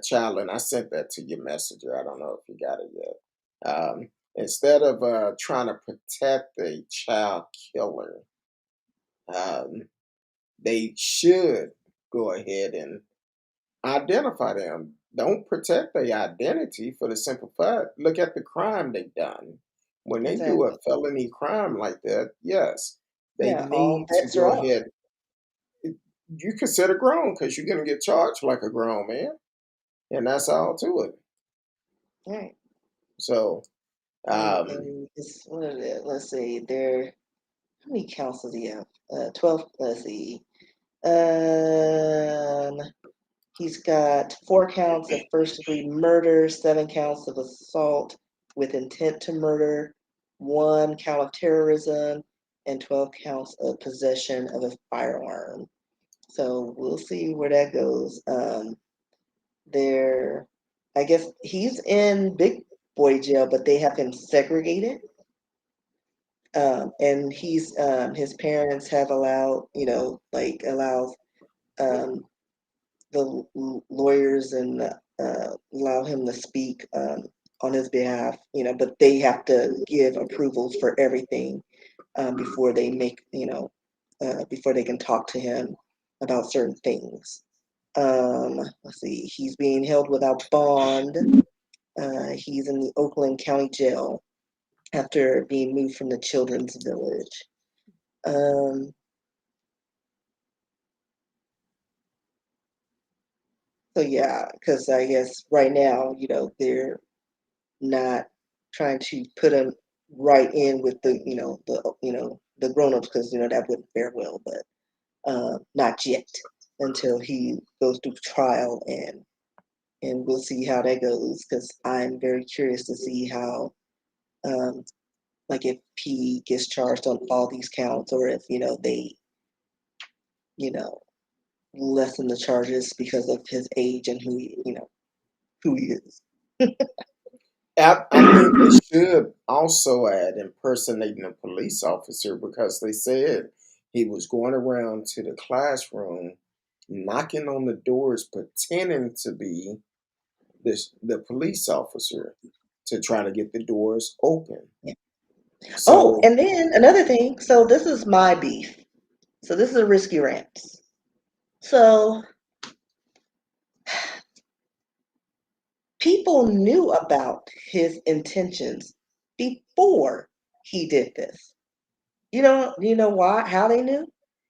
child, and I sent that to your messenger. I don't know if you got it yet. Instead of trying to protect a child killer, um, they should go ahead and identify them. Don't protect their identity for the simple fact. Look at the crime they've done. When they do a exactly. felony crime like that, yes, they Yeah, all need to bets are go off. ahead. You consider grown because you're going to get charged like a grown man, and that's all to it. Right. So, um, And it's, what is it? Let's see. How many counts does he have? 12. Let's see. Um, he's got 4 counts of first-degree murder, 7 counts of assault with intent to murder, 1 count of terrorism, and 12 counts of possession of a firearm. So we'll see where that goes. There, I guess he's in big boy jail, but they have him segregated. And his parents have allowed, like allow um, the lawyers and allow him to speak on his behalf, but they have to give approvals for everything before they make, before they can talk to him about certain things. Let's see, he's being held without bond. He's in the Oakland County Jail after being moved from the Children's Village. Um, so yeah, because I guess right now, they're not trying to put him right in with the grown-ups because that wouldn't fare well, but not yet until he goes through trial and we'll see how that goes because I'm very curious to see how um, like if he gets charged on all these counts or if they you know lessen the charges because of his age and who he is. I think they should also add impersonating a police officer because they said he was going around to the classroom, knocking on the doors, pretending to be the police officer to try to get the doors open. Yeah. Oh, So, and then another thing. So this is my beef. So this is a risky rants. So people knew about his intentions before he did this. You know why? How they knew?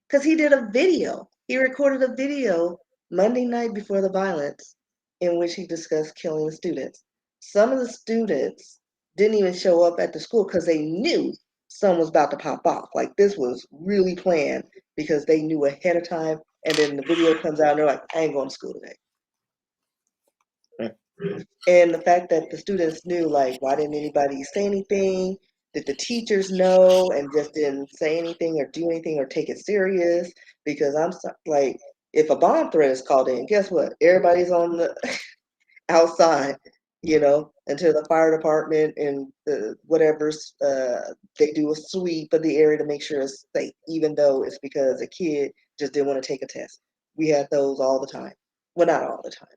Because he did a video. He recorded a video Monday night before the violence in which he discussed killing the students. Some of the students didn't even show up at the school because they knew something was about to pop off. Like this was really planned because they knew ahead of time. And then the video comes out and they're like, I ain't going to school today. And the fact that the students knew, like, why didn't anybody say anything? Did the teachers know and just didn't say anything or do anything or take it serious? Because like, if a bomb threat is called in, guess what? Everybody's on the outside, until the fire department and whatever's they do a sweep of the area to make sure it's safe, even though it's because a kid just didn't want to take a test. We had those all the time. Well, not all the time,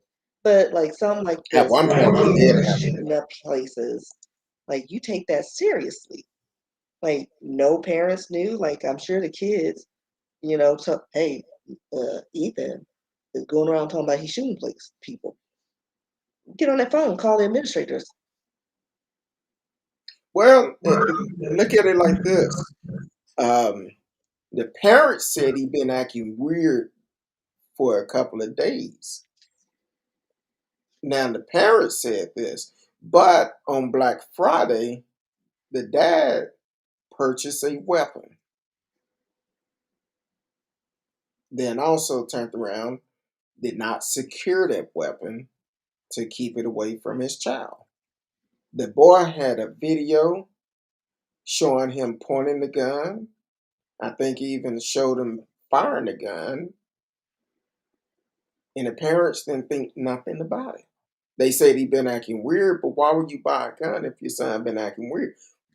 but like something like at this, one where point, we did kids are have that. shooting up places, like you take that seriously. Like no parents knew. Like I'm sure the kids, so hey, Ethan is going around talking about he's shooting people. Get on that phone, call the administrators. Well, look at it like this. Um, the parents said he'd been acting weird for a couple of days. Now, the parents said this, but on Black Friday, the dad purchased a weapon, then also turned around, did not secure that weapon to keep it away from his child. The boy had a video showing him pointing the gun. I think he even showed him firing the gun, and the parents didn't think nothing about it. They said he been acting weird, but why would you buy a gun if your son been acting weird?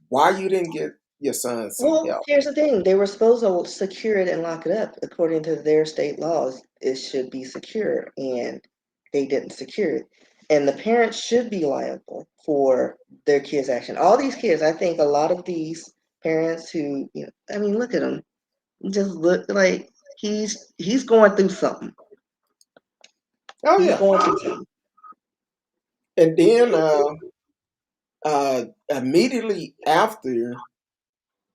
Why you didn't get your son some Well, help? here's the thing. They were supposed to secure it and lock it up. According to their state laws, it should be secure, and they didn't secure it. And the parents should be liable for their kids' action. All these kids, I think a lot of these parents who, I mean, look at him. Just look like he's going through something. Oh He's yeah, going through something. and then immediately after,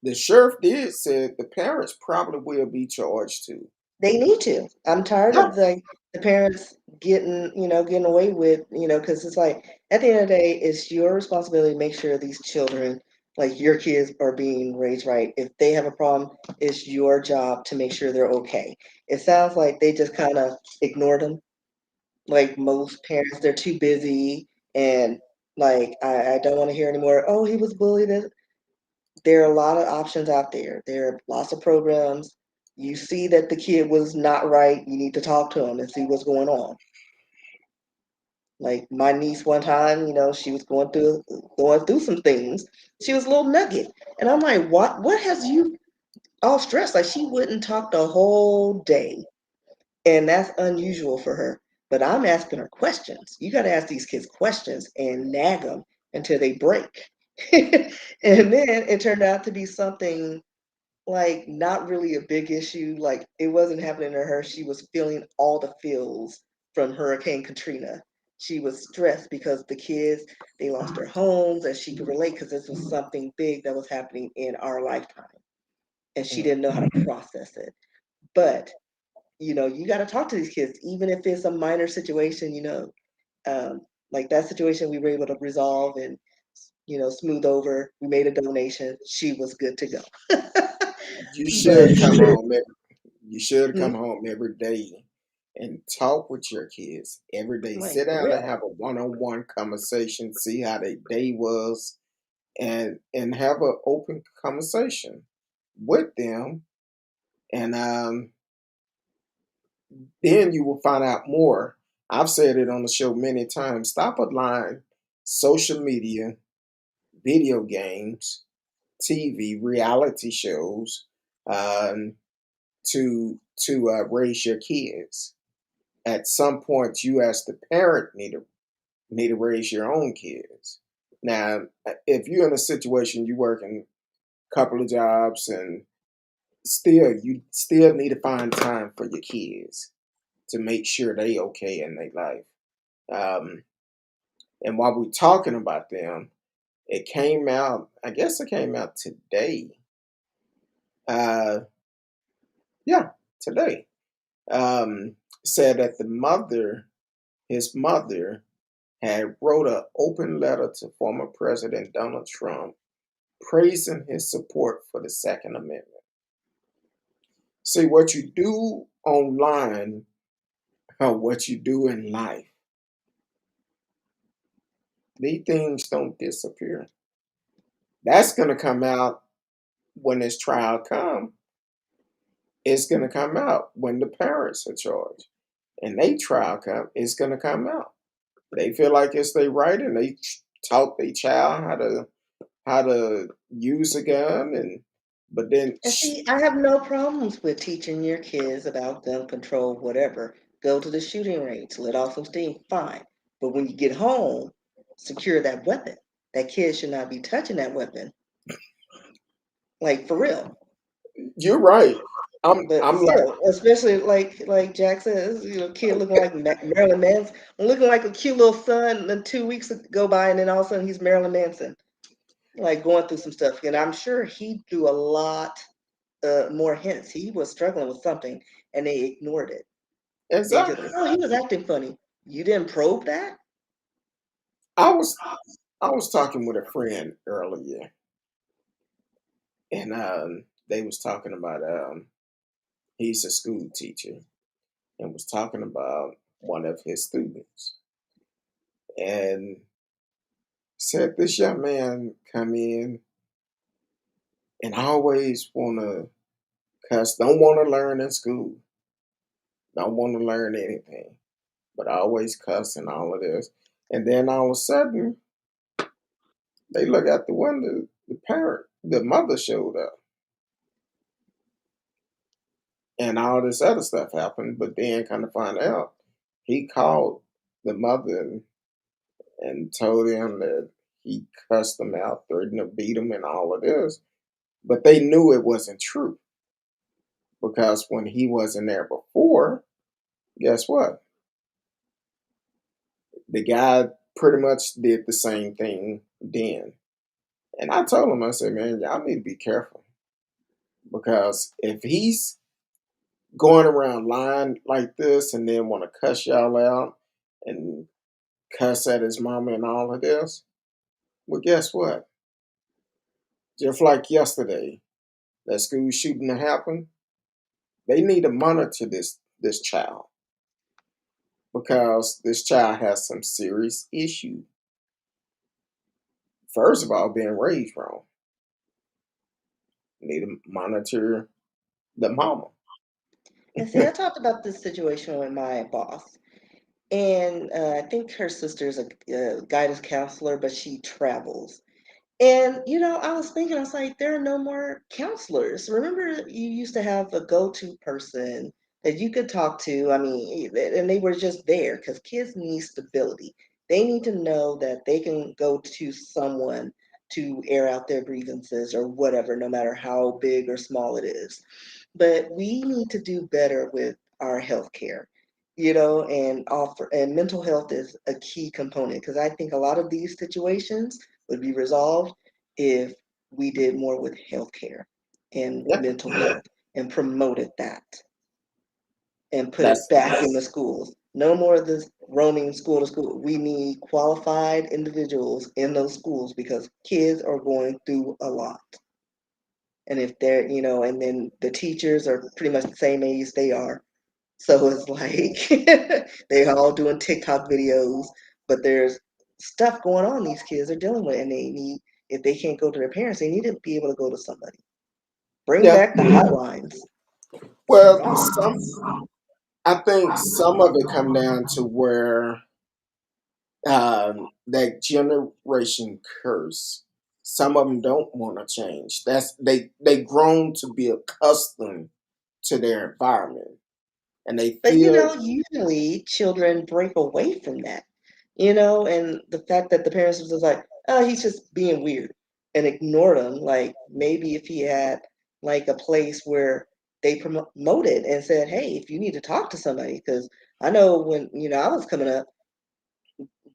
the sheriff did said the parents probably will be charged too. They need to. I'm tired Yeah, of the parents getting away with, because it's like at the end of the day, it's your responsibility to make sure these children, like your kids, are being raised right. If they have a problem, it's your job to make sure they're okay. It sounds like they just kind of ignored them. Like most parents, they're too busy and like I don't want to hear anymore. Oh, he was bullied. There are a lot of options out there. There are lots of programs. You see that the kid was not right, you need to talk to him and see what's going on. Like my niece one time, she was going through some things. She was a little nugget. And I'm like, what has you all stressed? Like she wouldn't talk the whole day. And that's unusual for her. But I'm asking her questions. You got to ask these kids questions and nag them until they break. And then it turned out to be something like not really a big issue. Like it wasn't happening to her. She was feeling all the feels from Hurricane Katrina. She was stressed because the kids, they lost their homes, and she could relate because this was something big that was happening in our lifetime. And she Mm. didn't know how to process it. But you got to talk to these kids, even if it's a minor situation, like that situation we were able to resolve and, smooth over. We made a donation. She was good to go. You But, should come home. You should come hmm, home every day and talk with your kids every day. like, Sit for down and real. have a one-on-one conversation. See how their day was, and have an open conversation with them, and then you will find out more. I've said it on the show many times. Stop allowing social media, video games, TV, reality shows, um, to raise your kids. At some point, you as the parent need to raise your own kids. Now, if you're in a situation you working a couple of jobs and still you still need to find time for your kids to make sure they okay in their life. Um, and while we're talking about them, it came out. I guess it came out today. Uh, yeah, today. Said that his mother, had wrote an open letter to former President Donald Trump praising his support for the Second Amendment. See, what you do online or what you do in life, these things don't disappear. That's going to come out when this trial comes. It's going to come out when the parents are charged. And they trial come, it's going to come out. They feel like it's their right, and they taught their child how to use a gun, and but then And see, I have no problems with teaching your kids about gun control, whatever. Go to the shooting range, let off some steam, fine. But when you get home, secure that weapon. That kid should not be touching that weapon. Like for real. you're right. But I'm like, still, especially like Jack says, kid looking like Marilyn Manson, looking like a cute little son, and then 2 weeks go by, and then all of a sudden he's Marilyn Manson, like going through some stuff. And I'm sure he threw a lot more hints. He was struggling with something, and they ignored it. They just, exactly. oh, he was acting funny. You didn't probe that? I was I was talking with a friend earlier, and they was talking about he's a school teacher, and was talking about one of his students, and said this young man come in and always want to cuss, don't want to learn in school, don't want to learn anything, but always cuss and all of this. And then all of a sudden, they look out the window, the mother showed up, and all this other stuff happened. But then kind of find out, he called the mother and told him that he cussed them out, threatened to beat them, and all of this. But they knew it wasn't true because when he wasn't there before, guess what? The guy pretty much did the same thing then. And I told him, I said, man, y'all need to be careful because if he's going around lying like this and then want to cuss y'all out and cuss at his mama and all of this, well, guess what? Just like yesterday, that school shooting that happened, they need to monitor this child because this child has some serious issue. First of all, being raised wrong. Need to monitor the mama. And see, I talked about this situation with my boss, and I think her sister's a guidance counselor, but she travels. And, I was thinking, I was like, there are no more counselors. Remember, you used to have a go-to person that you could talk to. I mean, and they were just there because kids need stability. They need to know that they can go to someone to air out their grievances or whatever, no matter how big or small it is. But we need to do better with our healthcare, and mental health is a key component because I think a lot of these situations would be resolved if we did more with healthcare and Yeah, mental health and promoted that and put it that's back in the schools. No more of this roaming school to school. We need qualified individuals in those schools because kids are going through a lot. And if they're, and then the teachers are pretty much the same age they are. So it's like they're all doing TikTok videos, but there's stuff going on these kids are dealing with, and if they can't go to their parents, they need to be able to go to somebody. Bring yeah. back the hotlines. Well, I think some of it come down to where that generation curse. Some of them don't want to change. They grown to be accustomed to their environment, and they But feel usually children break away from that, and the fact that the parents was just like, oh, he's just being weird and ignored him. Like maybe if he had like a place where they promoted and said, hey, if you need to talk to somebody, because I know when, I was coming up,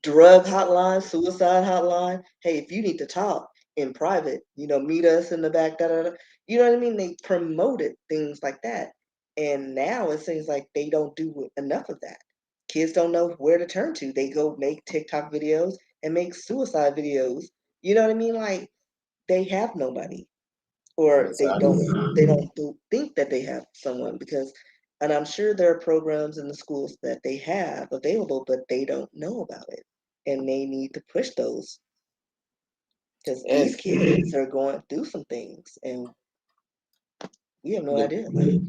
drug hotline, suicide hotline. Hey, if you need to talk in private, meet us in the back, da da da. You know what I mean? They promoted things like that. And now it seems like they don't do enough of that. Kids don't know where to turn to. They go make TikTok videos and make suicide videos. You know what I mean? Like they have nobody, or exactly. they don't think that they have someone because, and I'm sure there are programs in the schools that they have available, but they don't know about it, and they need to push those because these And kids are going through some things, and we have no the idea. Like,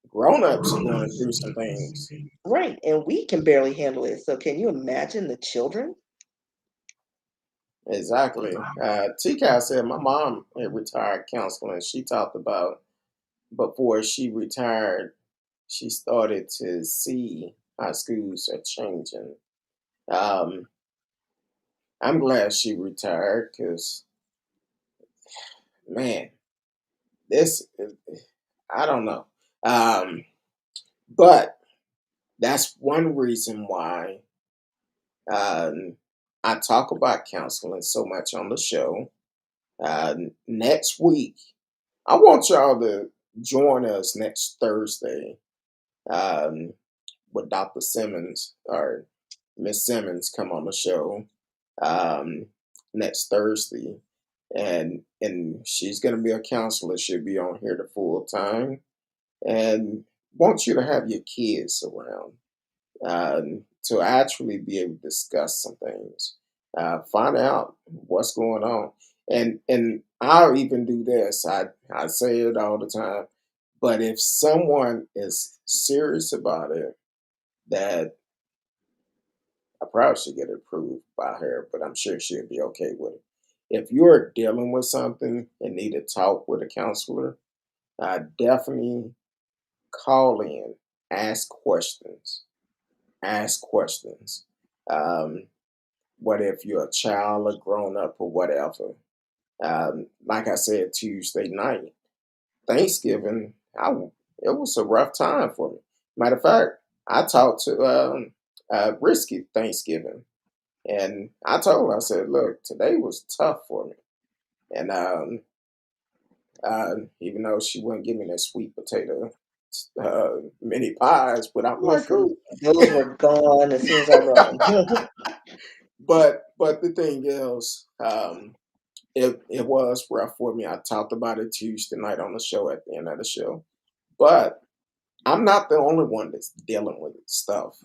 grown-ups are going through some things. right, and we can barely handle it. So can you imagine the children? Exactly. TK said my mom had retired counselor, and she talked about before she retired, she started to see how schools are changing. Um, I'm glad she retired because, man, this, I don't know. Um, but that's one reason why um, I talk about counseling so much on the show. Uh, Next week, I want y'all to join us next Thursday um, with Dr. Simmons or Miss Simmons come on the show um, next Thursday, and she's going to be a counselor. She'll be on here the full time, and want you to have your kids around to actually be able to discuss some things, find out what's going on, and I'll even do this. I say it all the time, but if someone is serious about it, that I probably should get it approved by her, but I'm sure she'll be okay with it. If you're dealing with something and need to talk with a counselor, I definitely call in, ask questions, ask questions. Um, what if you're a child or grown up or whatever? Like I said, Tuesday night, Thanksgiving, it was a rough time for me. Matter of fact, I talked to Rskee Thanksgiving, and I told her, I said, look, today was tough for me. And even though she wouldn't give me that sweet potato mini pies, but I'm like, Listen, cool. those were gone as soon as I brought them. But the thing is, it was rough for me. I talked about it Tuesday night on the show at the end of the show. But I'm not the only one that's dealing with stuff.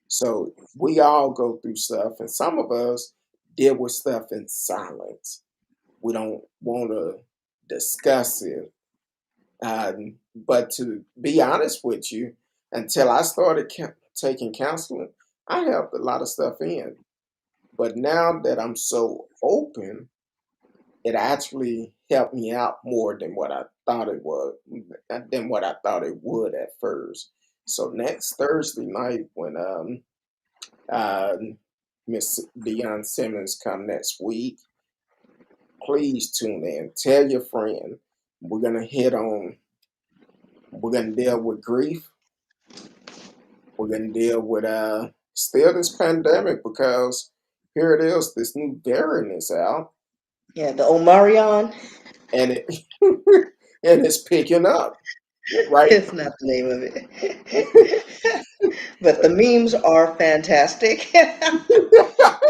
So we all go through stuff, and some of us deal with stuff in silence. We don't want to discuss it. But to be honest with you, until I started taking counseling, I held a lot of stuff in. But now that I'm so open, it actually helped me out more than what I thought it was, than what I thought it would at first. So next Thursday night, when uh, Miss Deion Simmons come next week, please tune in. Tell your friend. We're gonna hit on. We're gonna deal with grief. We're gonna deal with still this pandemic because here it is. This new variant is out, Yeah, the Omarion. and it and it's picking up. Right. It's not the name of it. But the memes are fantastic.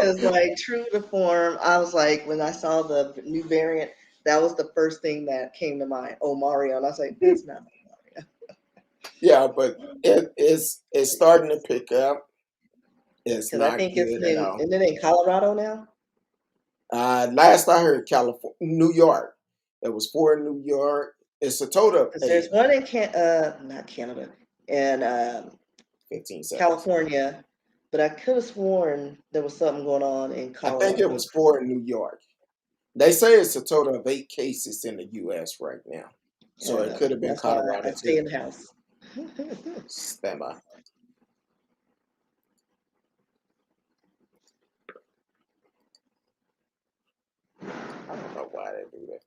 It's like true to form. I was like, when I saw the new variant, that was the first thing that came to mind. Omarion. I was like, that's not Omarion. Yeah, but it's starting to pick up. It's Because I not think it's good at in, all. isn't it in Colorado now? Last I heard, California, New York. It was for New York. It's a total of Because eight. there's one in not Canada, in 15 seconds. California, but I could have sworn there was something going on in I think it Colorado. was four in New York. They say it's a total of 8 cases in the U.S. right now. So it could have been That's why I Colorado stay too. in the house. Stand by. I don't know why they do that.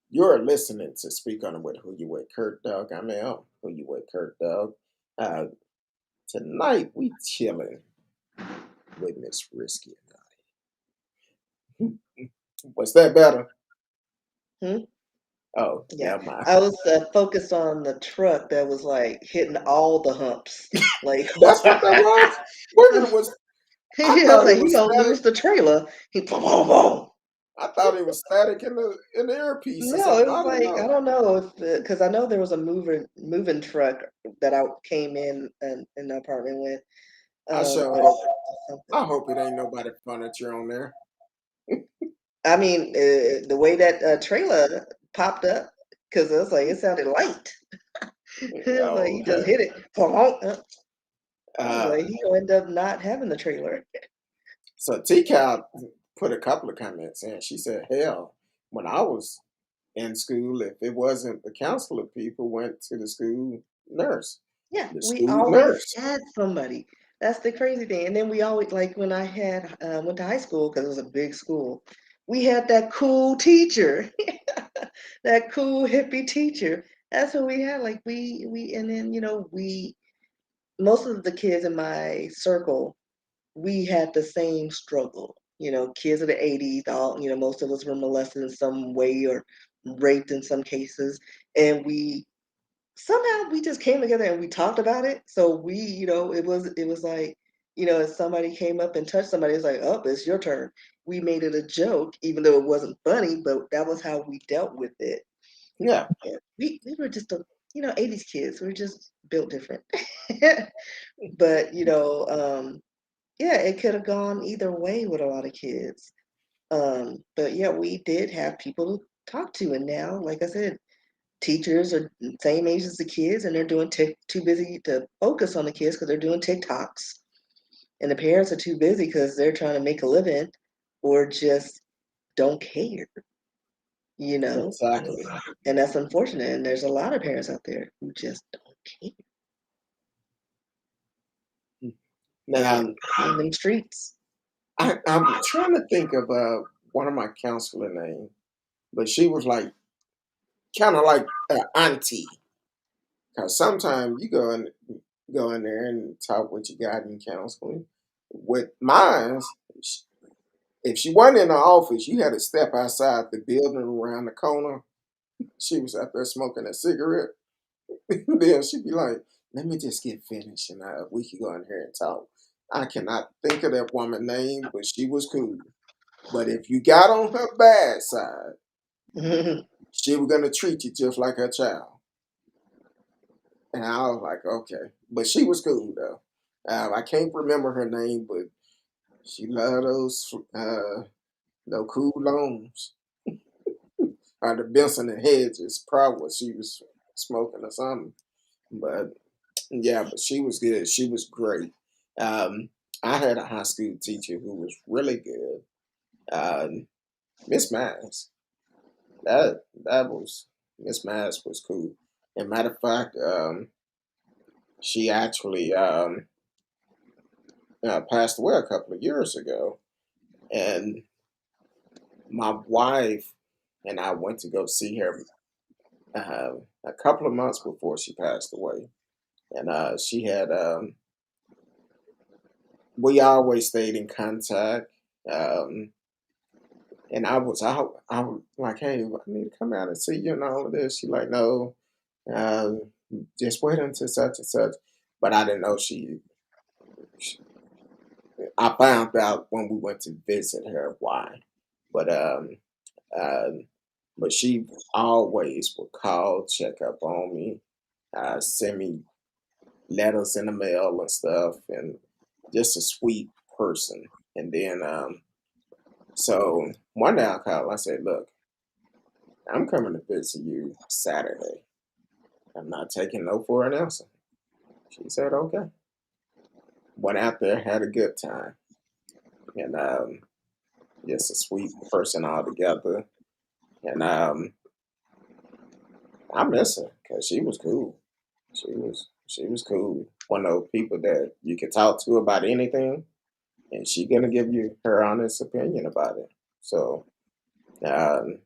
You're listening to Speak On It with Who You With Curtdog. I'm Al, Who You With Curtdog. Uh, Tonight we chilling with Miss Rskee. Was that better? Hmm? Oh, Yeah, never mind. I was focused on the truck that was like hitting all the humps. Like, That's what that was? Wait a minute, I I was thought it like, he was gonna static. lose the trailer. He boom, boom, boom. I thought it was static in the earpieces. No, it was I don't like I know. don't know if because I know there was a moving truck that I came in the apartment with. I sure But hope something. I hope it ain't nobody furniture on there. I mean, the way that trailer popped up, because it was like it sounded light. It was like he just Okay. hit it. I was Uh, like, he gonna end up not having the trailer. so T Cow put a couple of comments in. She said, "Hell, when I was in school, if it wasn't the counselor, people went to the school nurse, Yeah, the we school always nurse." had somebody. That's the crazy thing. And then we always like when I had went to high school because it was a big school. We had that cool teacher, that cool hippie teacher. That's what we had. Like and then we most of the kids in my circle we had the same struggle. Kids of the 80s, all, most of us were molested in some way or raped in some cases. And we somehow we just came together and we talked about it. So it was like, if somebody came up and touched somebody, it's like, oh, it's your turn. We made it a joke, even though it wasn't funny, but that was how we dealt with it. Yeah. Yeah, we were just 80s kids. We were just built different. But yeah, it could have gone either way with a lot of kids. But yeah, we did have people to talk to, and now, like I said, teachers are the same age as the kids, and they're doing too busy to focus on the kids because they're doing TikToks, and the parents are too busy because they're trying to make a living, or just don't care, you know. Exactly. And that's unfortunate. And there's a lot of parents out there who just don't care Now, in them streets. I'm trying to think of one of my counselor names, but she was like kind of like auntie. Cause sometimes you go in there and talk with your guidance counseling. With mine, if she wasn't in the office, you had to step outside the building around the corner. She was out there smoking a cigarette. Then she'd be like, "Let me just get finished, and we could go in here and talk." I cannot think of that woman's name, but she was cool. But if you got on her bad side, she was gonna treat you just like her child. And I was like, okay. But she was cool though. I can't remember her name, but she loved those no cool loans. Or the Benson and Hedges, probably what she was. smoking or something. But yeah, but she was good. She was great. Um, I had a high school teacher who was really good. Miss Mass. That was Miss Mass was cool. And matter of fact, she actually passed away a couple of years ago, and my wife and I went to go see her a couple of months before she passed away, and she had we always stayed in contact. Um, and I was like, hey, I need to come out and see you and all of this. She like, no, uh, just wait until such and such. But I didn't know she. I found out when we went to visit her why. But um, but she always would call, check up on me, send me letters in the mail and stuff, and just a sweet person. And then so one day I called. I said, look, I'm coming to visit you Saturday. I'm not taking no for an answer. She said, okay. Went out there, had a good time, and just a sweet person altogether. And I miss her because she was cool. She was cool. One of those people that you can talk to about anything, and she gonna give you her honest opinion about it. So um,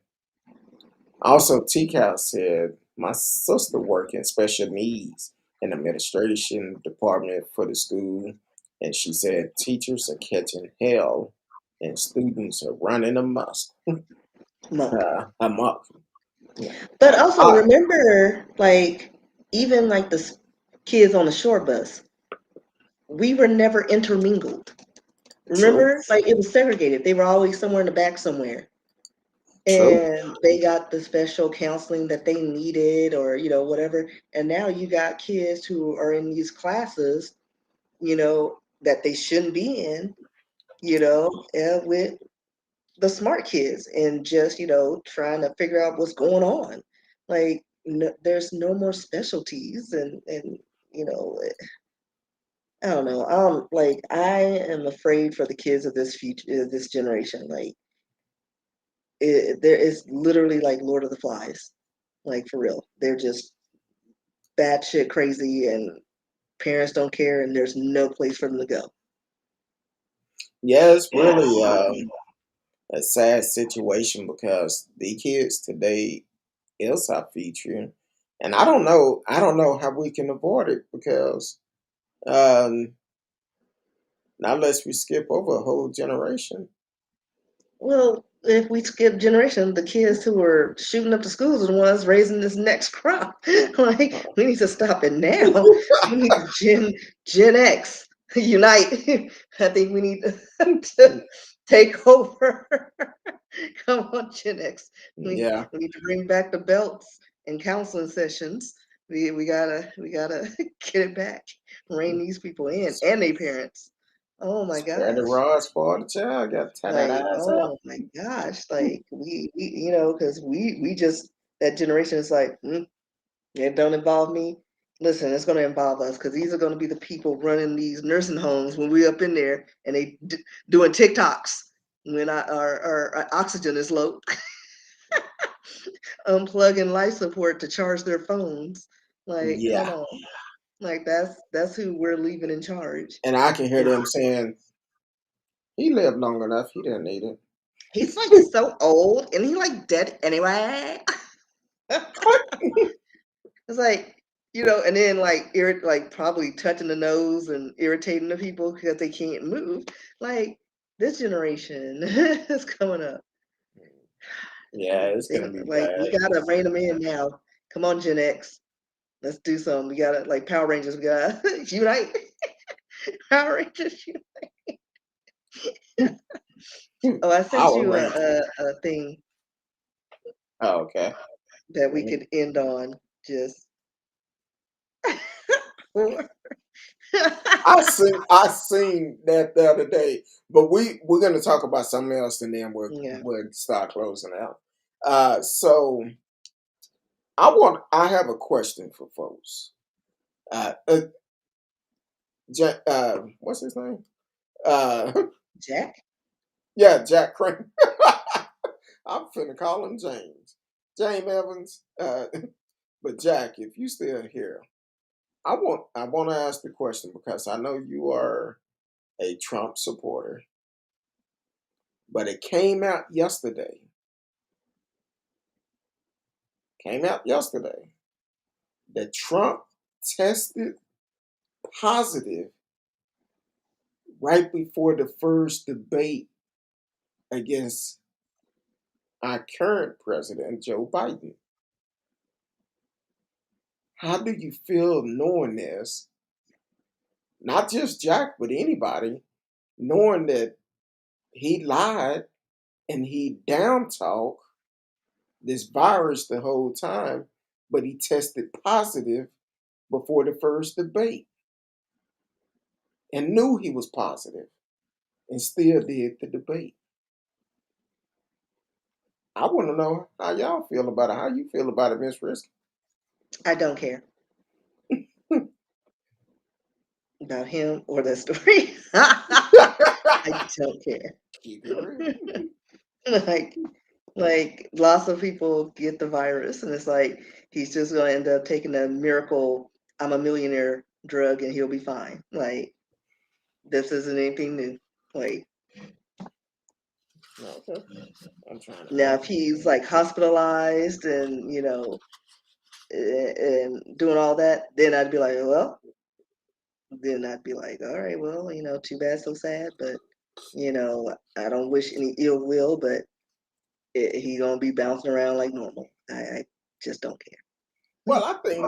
also, TCAL said my sister worked in special needs and administration department for the school, and she said teachers are catching hell and students are running Muck. amok. But Uh, also uh, remember, like, even like the kids on the shore bus, we were never intermingled. true, Remember? Like, it was segregated. They were always somewhere in the back somewhere. true. And they got the special counseling that they needed or, whatever. And now you got kids who are in these classes, that they shouldn't be in, with the smart kids and just, trying to figure out what's going on. Like, no, there's no more specialties and, you know, I don't know. Like, I am afraid for the kids of this future, this generation. Like, there is literally like Lord of the Flies, like for real. They're just batshit crazy, and parents don't care, and there's no place for them to go. Yeah, it's really a sad situation because the kids today is our future, and I don't know how we can avoid it because um, not unless we skip over a whole generation. Well, if we skip generation, the kids who are shooting up the schools are the ones raising this next crop. Like, we need to stop it now. We need to Gen X unite. I think we need to take over. Come on, Gen X. Yeah, We need to bring back the belts and counseling sessions. We gotta get it back. Rein these people in and their parents. Oh my spread the gosh. rods for the child. Got to tie that Like, ass up. oh my gosh, like we because we just that generation is like, it don't involve me. Listen, it's going to involve us because these are going to be the people running these nursing homes when we up in there and they doing TikToks when our oxygen is low, unplugging life support to charge their phones. Like, come Yeah, on, like that's who we're leaving in charge. and I can hear And them saying he lived long enough. He didn't need it. he's like so old, and he like dead anyway. It's like, and then like like probably touching the nose and irritating the people because they can't move. Like this generation is coming up. Yeah, it's They gonna be like bad. we gotta rein them in now. Come on, Gen X. Let's do something. We gotta like Power Rangers. We gotta unite. Power Rangers. Oh, I sent Power you a, Rangers. a thing Oh, okay. that we could end on. Just for. I seen that the other day, but we're gonna talk about something else and then we'll Yeah. we'll start closing out. So I have a question for folks. Uh, uh, what's his name? Uh, Jack? yeah, Jack Crane. I'm finna call him James. James Evans. But Jack, if you still here, I want to ask the question because I know you are a Trump supporter, but it came out yesterday that Trump tested positive right before the first debate against our current president, Joe Biden. How do you feel knowing this? Not just Jack, but anybody, knowing that he lied and he down talked this virus the whole time, but he tested positive before the first debate and knew he was positive and still did the debate. I want to know how y'all feel about it. How you feel about it, Miss Rskee? I don't care about him or the story. I don't care. Keep it real. like lots of people get the virus and it's like he's just gonna end up taking a miracle I'm a millionaire drug and he'll be fine. Like this isn't anything new. Like Okay. I'm trying to now think. if he's like hospitalized and and doing all that, then I'd be like, well, then I'd be like, all right, well, too bad, so sad, but I don't wish any ill will, but he gonna be bouncing around like normal. I just don't care. Well, I think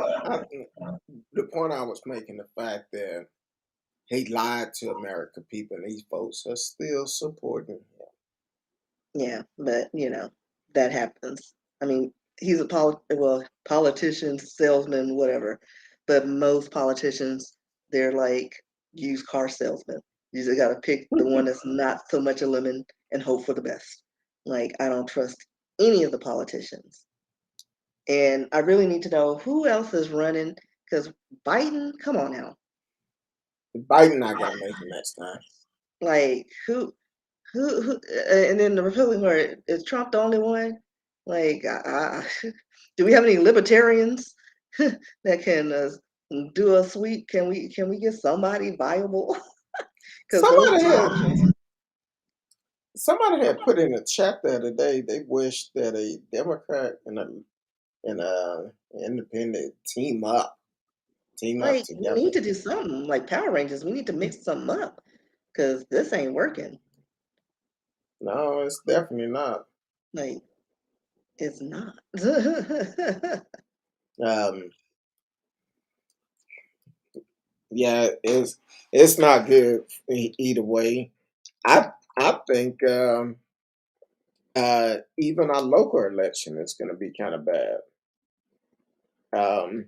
the point I was making, the fact that he lied to American people and these folks are still supporting him. Yeah, but that happens. I mean, he's a politician, salesman, whatever. But most politicians, they're like used car salesmen. You just got to pick the one that's not so much a lemon and hope for the best. Like I don't trust any of the politicians, and I really need to know who else is running because Biden, come on now, Biden not gonna make it next time. like and then the Republican Party, is Trump the only one? Like, do we have any libertarians that can do a sweep? Can we get somebody viable? Because those Somebody two had options, somebody had put in a chat the other day. They wished that a Democrat and a independent team up like, we together. need to do something like Power Rangers. We need to mix something up because this ain't working. No, it's definitely not. Like, it's not. Um, yeah, it's not good either way. I think even our local election is going to be kind of bad. Um,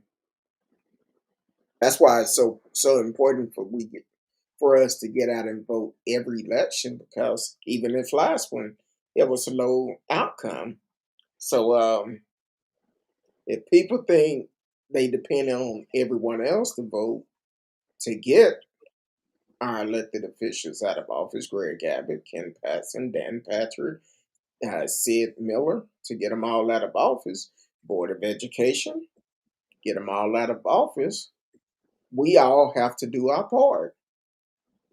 that's why it's so important for us to get out and vote every election because even this last one, it was a low outcome. So if people think they depend on everyone else to vote to get our elected officials out of office, Greg Abbott, Ken Paxton, Dan Patrick, Sid Miller, to get them all out of office, Board of Education, get them all out of office, we all have to do our part.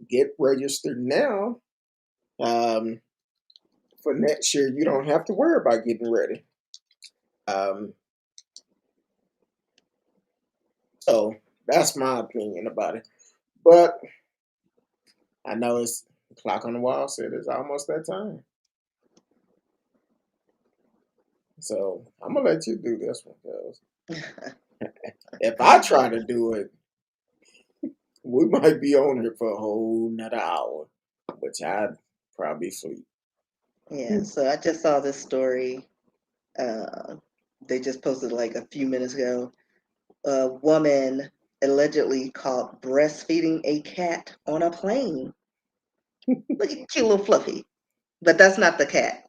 Get registered now. Um, for next year, you don't have to worry about getting ready. Um, so that's my opinion about it. But I know it's the clock on the wall said it's almost that time. So I'm gonna let you do this one, because if I try to do it, we might be on here for a whole nother hour, which I'd probably sleep. Yeah, so I just saw this story. Uh, they just posted like a few minutes ago. A woman allegedly caught breastfeeding a cat on a plane. Look at cute little Fluffy. But that's not the cat.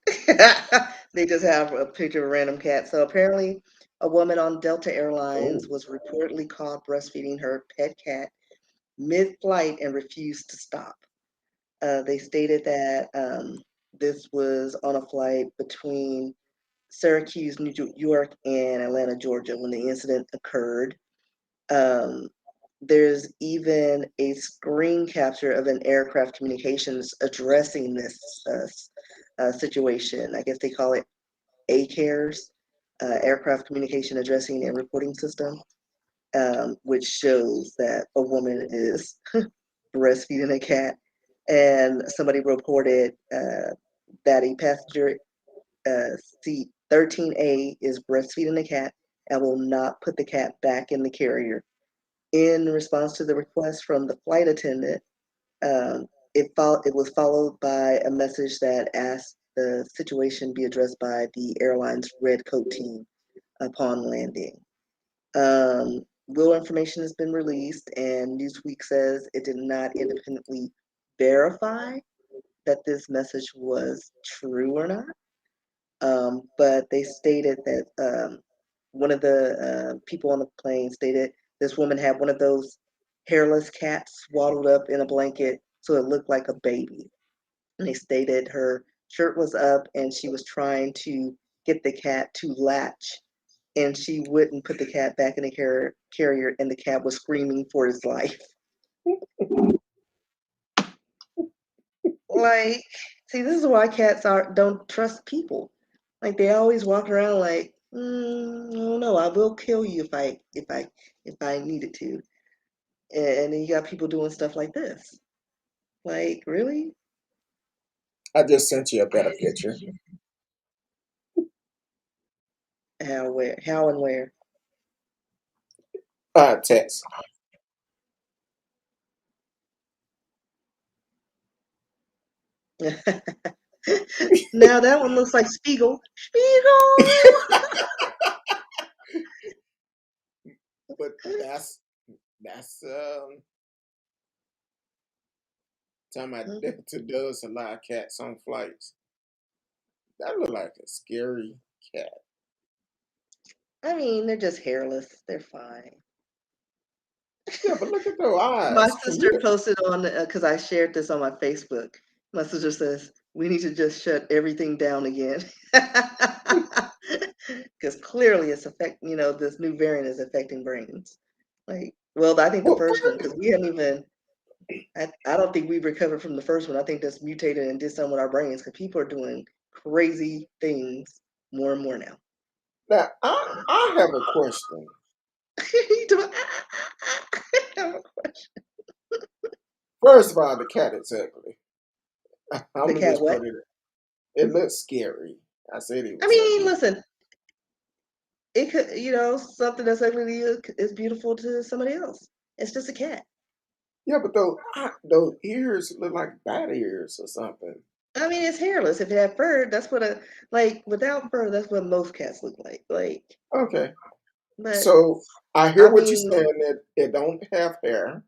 They just have a picture of a random cat. So apparently, A woman on Delta Oh, Airlines was reportedly caught breastfeeding her pet cat mid-flight and refused to stop. They stated that this was on a flight between Syracuse, New York, and Atlanta, Georgia, when the incident occurred. Um, there's even a screen capture of an aircraft communications addressing this situation. I guess they call it ACARES, Aircraft Communication Addressing and Reporting System, which shows that a woman is breastfeeding a cat. And somebody reported that a passenger seat 13A is breastfeeding the cat and will not put the cat back in the carrier. In response to the request from the flight attendant, um, it was followed by a message that asked the situation be addressed by the airline's red coat team upon landing. Little information has been released, and Newsweek says it did not independently verify that this message was true or not. But they stated that one of the people on the plane stated this woman had one of those hairless cats swaddled up in a blanket so it looked like a baby. And they stated her shirt was up and she was trying to get the cat to latch and she wouldn't put the cat back in the carrier and the cat was screaming for his life. Like, see, this is why cats don't trust people. Like they always walk around like, I don't know, I will kill you if I needed to. And then you got people doing stuff like this. Like, really? I just sent you a better picture. How, where, how, and where? Text. Now that one looks like Spiegel. Spiegel. But that's time I Delta does allow cats on flights. That look like a scary cat. I mean, they're just hairless. They're fine. Yeah, but look at those My eyes. Can sister you? posted on because I shared this on my Facebook. My sister says we need to just shut everything down again because clearly it's affecting. This new variant is affecting brains. Like, well, I think the Well, first one because we haven't even. I don't think we've recovered from the first one. I think that's mutated and did something with our brains because people are doing crazy things more and more now. now I have a question. You doing- First of all, the cat is ugly. I'm the gonna cat just what? put it. It looks scary. I said it I was mean, ugly. listen, it could, something that's ugly is beautiful to somebody else. It's just a cat. Yeah, but those ears look like bat ears or something. I mean, it's hairless. If it had fur, that's what like without fur, that's what most cats look like. Okay, But so I hear I what you're mean, saying that it don't have hair.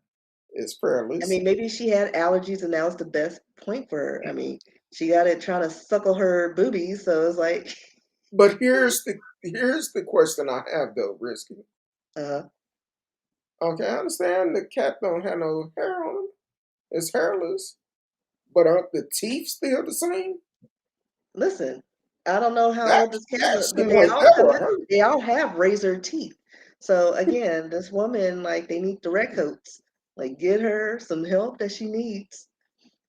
It's I fearless. mean, maybe she had allergies, and now it's the best point for her. I mean, she got it trying to suckle her boobies, so it's like, But here's the question I have though, Risky. uh, Okay, I understand the cat don't have no hair on him. It's hairless. But aren't the teeth still the same? listen, I don't know how That old this cat that was, but seemed like that would hurt. they all have razor teeth. So again, this woman, like, they need direct coats. Like, get her some help that she needs.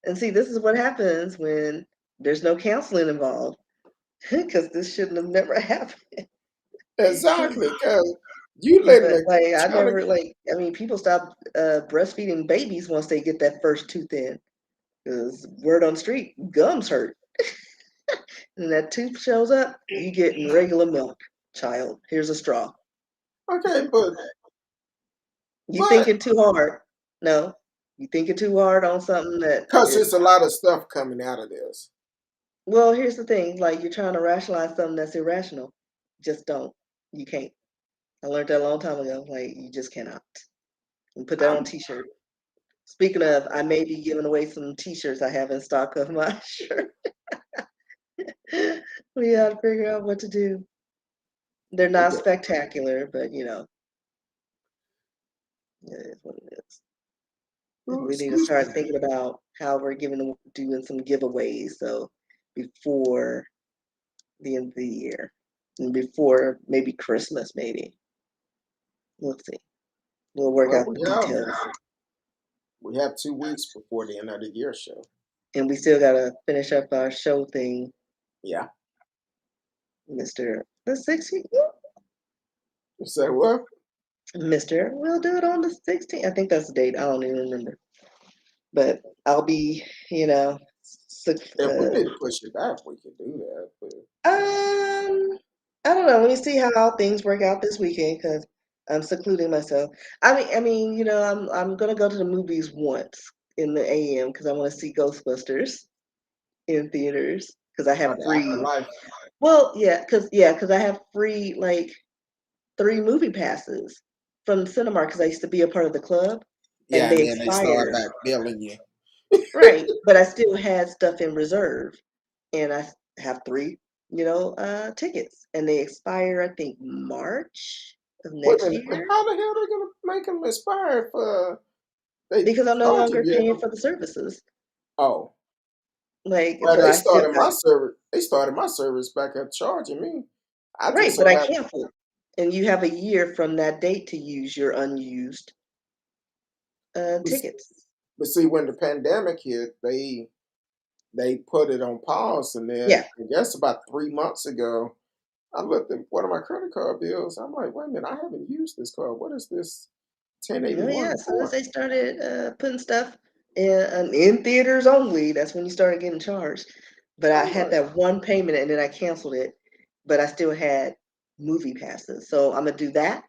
And see, this is what happens when there's no counseling involved, because this shouldn't have never happened. Exactly, because you letting But the like, I trying to never like. I mean, people stop breastfeeding babies once they get that first tooth in, because word on the street, gums hurt. And that tooth shows up, you getting regular milk, child. Here's a straw. okay, You but thinking too hard. No, you thinking too hard on something that because is. it's a lot of stuff coming out of this. Well, here's the thing. Like, you're trying to rationalize something that's irrational. Just don't. You can't. I learned that a long time ago. Like, you just cannot. And put that on a I'm t-shirt. Speaking of, I may be giving away some t-shirts I have in stock of my shirt. We gotta figure out what to do. They're We not get, spectacular, but it is what it is. And oh, we need to excuse start me. thinking about how we're doing some giveaways. So before the end of the year and before maybe Christmas, maybe. We'll see. We'll work Well, out the details. we have 2 weeks before the end of the year show. And we still gotta finish up our show thing, Yeah. Mr. The 16th. You say what? Mr. We'll do it on the 16th. I think that's the date. I don't even remember. But I'll be, you know, If we need to push it back, we can do that. But I don't know. Let me see how things work out this weekend because I'm secluding myself. I mean, I'm gonna go to the movies once in the AM because I want to see Ghostbusters in theaters because I have the free. afterlife. Well, because I have free like 3 movie passes from Cinemark because I used to be a part of the club and Yeah, and they then they start expired. back billing you. Right, but I still had stuff in reserve, and I have 3, tickets, and they expire I think March of Wait a next minute. year How the hell they gonna make them expire for they because I'm no charging longer you? paying for the services. Oh, Like, well, so they I still started my service. They started my service back at charging me. I just right, so but I have. canceled, and you have a year from that date to use your unused tickets. But see, when the pandemic hit, they put it on pause, and then Yeah, I guess about 3 months ago, I looked at one of my credit card bills. I'm like, wait a minute, I haven't used this card. What is this oh yeah. 1081 As soon as for? they started putting stuff in theaters only, that's when you started getting charged. But I I'm had like, that one payment and then I canceled it. But I still had movie passes, so I'm gonna do that.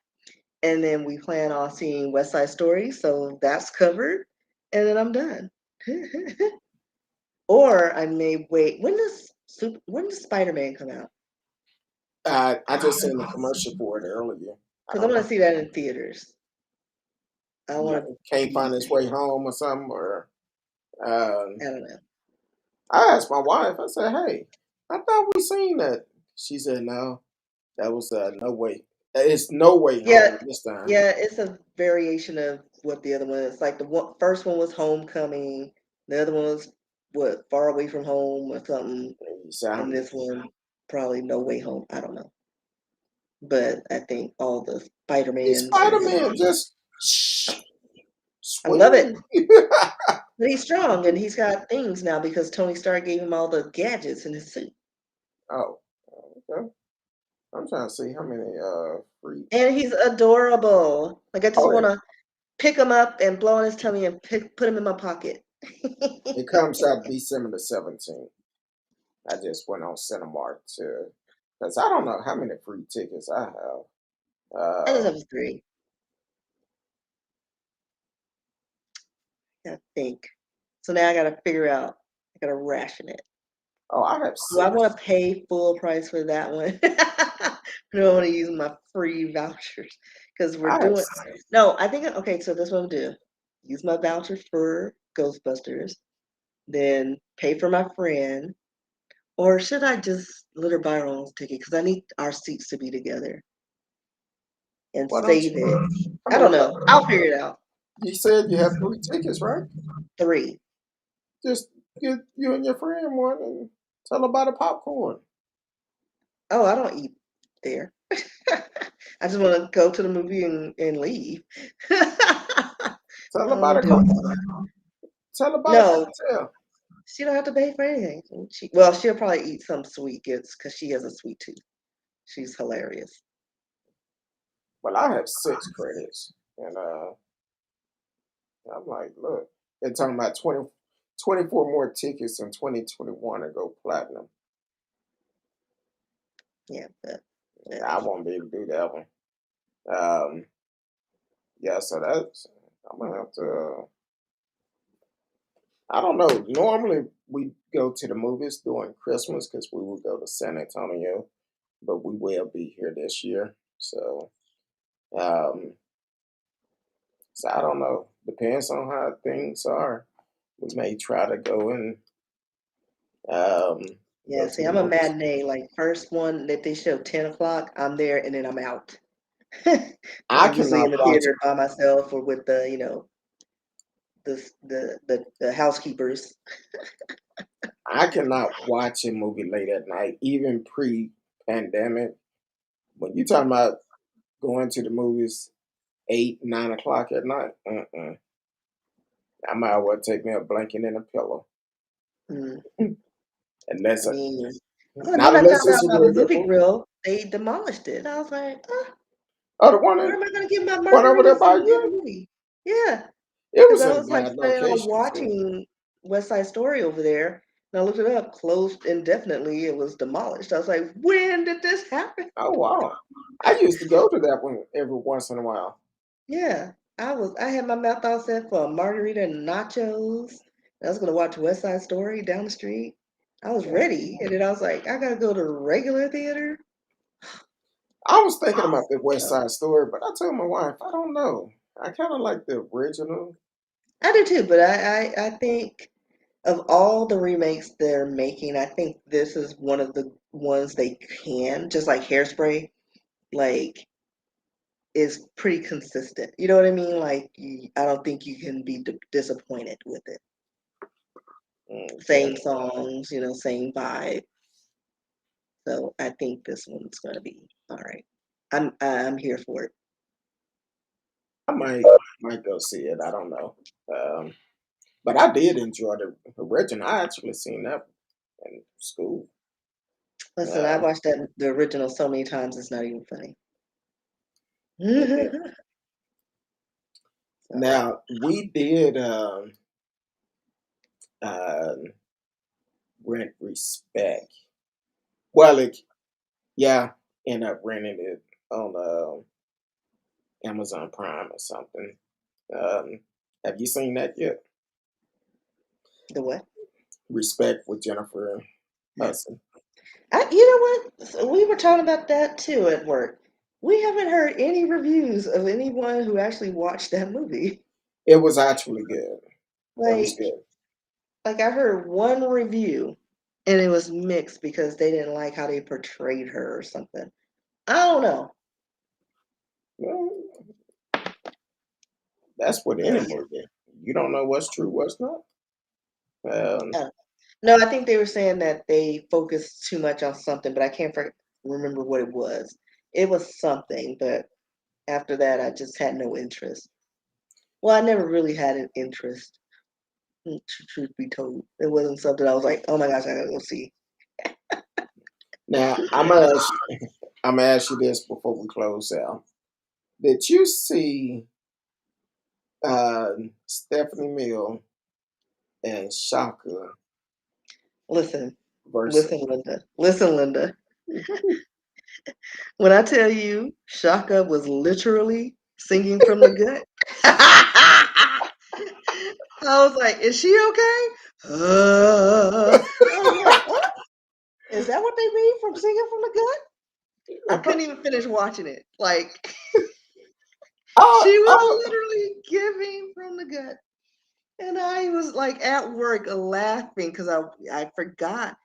And then we plan on seeing West Side Story, so that's covered. And then I'm done. Or I may wait. When does Spider-Man come out? I just seen the commercial for it earlier. I Because I'm don't gonna know. see that in theaters. I want to Can't be. find his way home or something. Or I don't know. I asked my wife. I said, "Hey, I thought we seen that." She said, "No, that was no way. It's no way Yeah, home this time." yeah, it's a variation of what the other one is. Like first one was Homecoming, the other one was what Far Away from Home or something, And you and sound this one probably No Way Home. I don't know, but I think all the Is Spider-Mans are Spider gonna Man be. just I love swing? it. But he's strong and he's got things now because Tony Stark gave him all the gadgets in his suit, Oh, okay. I'm trying to see how many free. and he's adorable. Like I just Oh, want to pick him up and blow on his tummy and put him in my pocket. it comes out December the 17th. I just went on Cinemark to, because I don't know how many free tickets I have. I just Uh, have 3. I think. So now I gotta figure out. I gotta ration it. oh, I have Do I want 6. to pay full price for that one? Do I want to use my free vouchers? Because we're I have. doing. No, I think okay. So this one I'm do. Use my voucher for Ghostbusters, then pay for my friend, or should I just let her buy her own ticket? Because I need our seats to be together and Why don't save you? it. I I mean, don't know. I'll figure it out. you said you have 3 tickets, right? 3. Just get you and your friend one and tell her about the popcorn. Oh, I don't eat there. I just want to go to the movie and leave. I Tell her don't about want a to do co- it. Tell her about a No, cocktail. she don't have to pay for anything. Well, she'll probably eat some sweet gifts because she has a sweet tooth. She's hilarious. Well, I have 6 credits, and I'm like, look, they're talking about 24 more tickets in 2021 to go platinum. Yeah, but I won't be able to do that one. Um, yeah, so that's I'm gonna have to. I don't know. Normally we go to the movies during Christmas because we will go to San Antonio, but we will be here this year. Um, so I don't know. Depends on how things are. We may try to go and um, Yeah, go to see, the I'm a movies. matinee. Like first one that they show 10 o'clock, I'm there and then I'm out. I I'm usually cannot in the watch. theater by myself or with the, the housekeepers. I cannot watch a movie late at night, even pre-pandemic. When you talking about going to the movies 8, 9 o'clock at night, I might as well take me a blanket and a pillow, Mm, I unless mean, not then I unless found out it's a about real good Movie movie. Grill. They demolished it. I was like, Oh, the one where in am I going to get my one over there margaritas by and get a you, movie? Yeah, it because was I in a was like bad planning on location too. watching West Side Story over there. And I looked it up, closed indefinitely. It was demolished. I was like, when did this happen? Oh wow, I used to go to that one every once in a while. Yeah, I had my mouth all set for a margarita and nachos. I was gonna watch West Side Story down the street. I was Yeah. ready, and then I was like, I gotta go to the regular theater. I was thinking about the West So Side Story, but I told my wife I don't know. I kind of like the original. I do too, but I think of all the remakes they're making, I think this is one of the ones they can, just like Hairspray, like is pretty consistent. You know what I mean? Like I don't think you can be disappointed with it. Okay, Same songs, same vibe. So I think this one's gonna be all right. I'm here for it. I might go see it. I don't know, um, but I did enjoy the original. I actually seen that in school. Listen, I Um, watched the original so many times it's not even funny. yeah. So Now we did uh, rent Respect. Well, yeah, end up renting it on Amazon Prime or something. Um, have you seen that yet? the what? Respect with Jennifer No. Hudson. You know what? So we were talking about that too at work. We haven't heard any reviews of anyone who actually watched that movie. It was actually good. It was Like, good. like I heard one review, and it was mixed because they didn't like how they portrayed her or something. I don't know. Well, that's with any movie. You don't know what's true, what's not. Um, Yeah. No, I think they were saying that they focused too much on something, but I can't remember what it was. It was something, but after that, I just had no interest. Well, I never really had an interest, truth be told. It wasn't something I was like, oh my gosh, I gotta go see. now I'm gonna ask you this before we close out. Did you see Stephanie Mill and Shaka Listen, versus? listen, Linda. Listen, Linda. When I tell you Shaka was literally singing from the gut, I was like, is she okay? I was like, oh, is that what they mean from singing from the gut? I couldn't even finish watching it. Like, I, she I, was literally giving from the gut. And I was like at work laughing because I forgot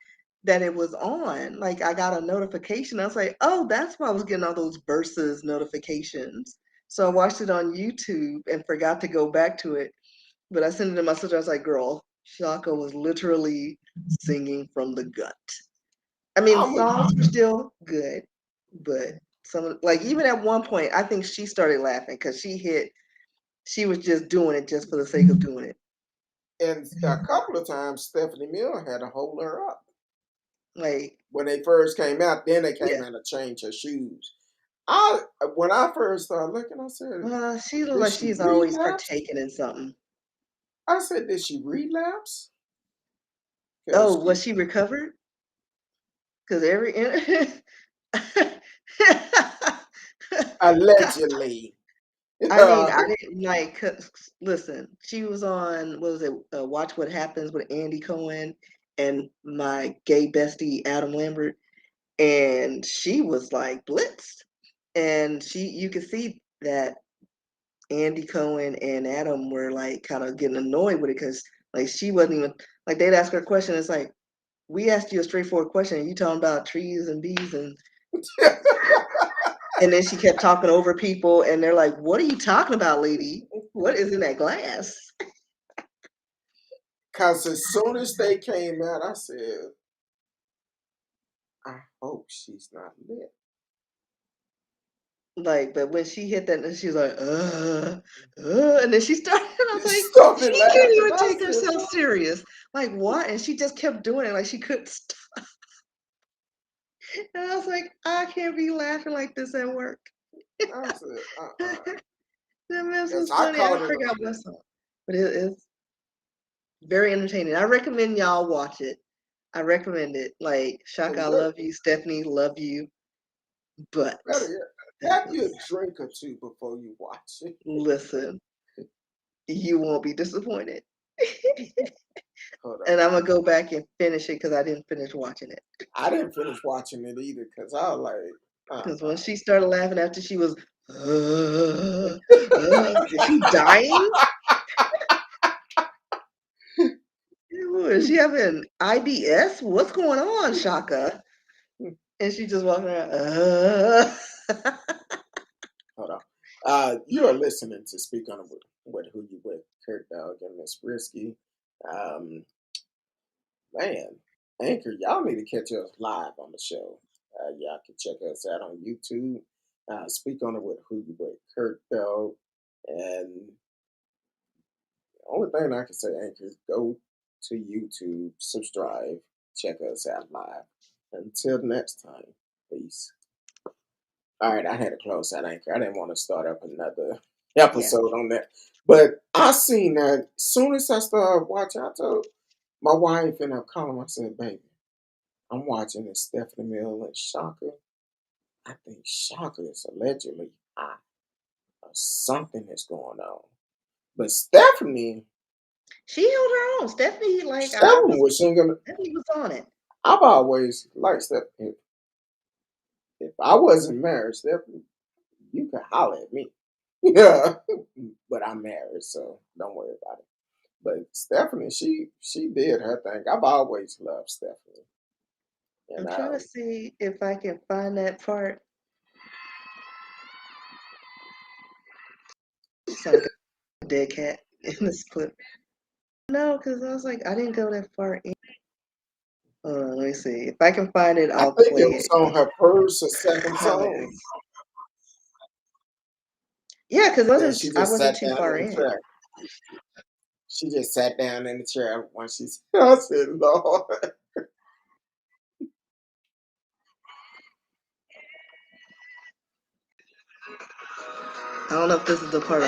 that it was on. Like I got a notification. I was like, oh, that's why I was getting all those verses notifications. So I watched it on YouTube and forgot to go back to it. But I sent it to my sister. I was like, girl, Shaka was literally singing from the gut. I mean, the I'm songs were still good, but like even at one point, I think she started laughing because she was just doing it just for the sake of doing it. and a couple of times Stephanie Miller had to hold her up Like, when they first came out. Then they came yeah. out to change her shoes. I When I first started looking, I said, She looks "Did like she she's always relapse?" partaking in something. I said, "Did she relapse?" Oh, Because was she recovered? Because every allegedly, I mean, I didn't like. 'Cause listen, she was on what was it? Watch What Happens with Andy Cohen and my gay bestie Adam Lambert, and she was like blitzed, and you could see that Andy Cohen and Adam were like kind of getting annoyed with it because like she wasn't even like they'd ask her a question. It's like, we asked you a straightforward question. You talking about trees and bees and then she kept talking over people, and they're like, "What are you talking about, lady? What is in that glass?" Cause as soon as they came out, I said, I hope she's not lit. Like, but when she hit that, and she was like, and then she started, and I was like, Started she can't laughing. even I take said, herself serious. Like, what? And she just kept doing it, like she couldn't stop. And I was like, I can't be laughing like this at work. I said. That mess Cause was I funny. I called it. forgot what song, but it is very entertaining. I recommend y'all watch it. I recommend it. Like, Shaka, I And look, love you. Stephanie, love you. But better yet, that have you a was, drink or two before you watch it. listen, you won't be disappointed. Hold And on. I'm gonna go back and finish it because I didn't finish watching it. I didn't finish watching it either because I was like, Because when she started laughing after she was, is she dying? Ew, is she having IBS? What's going on, Shaka? And she just walking around. hold on. You are listening to Speak On It with Who You With, Curtdog and Miss Rskee. Um, Man, Anchor, y'all need to catch us live on the show. Y'all can check us out on YouTube. Speak On It with Who You With, Curtdog. And the only thing I can say, Anchor, is go to YouTube, subscribe, check us out live. Until next time, peace. All right, I had to close that Anchor. I didn't want to start up another Yeah. episode on that. But I seen that as soon as I started watching, I told my wife and I'm calling, I said, baby, I'm watching this Stephanie Mill and Shaka. I think Shaka is allegedly high or something is going on. But Stephanie, She held her own. Stephanie, like Stephanie was singing. Stephanie was on it. I've always liked Stephanie. If I wasn't married, Stephanie, you could holler at me. Yeah, but I'm married, so don't worry about it. But Stephanie, she did her thing. I've always loved Stephanie, I'm and trying to see if I can find that part. Sound like a dead cat in this clip. No, because I was like, I didn't go that far in. Let me see. If I can find it, I I'll think play it was it. on her first or second song. Comments. Yeah, because Then she I just wasn't sat too down far in the in. chair. She just sat down in the chair when she's. I said, Lord. I don't know if this is the part.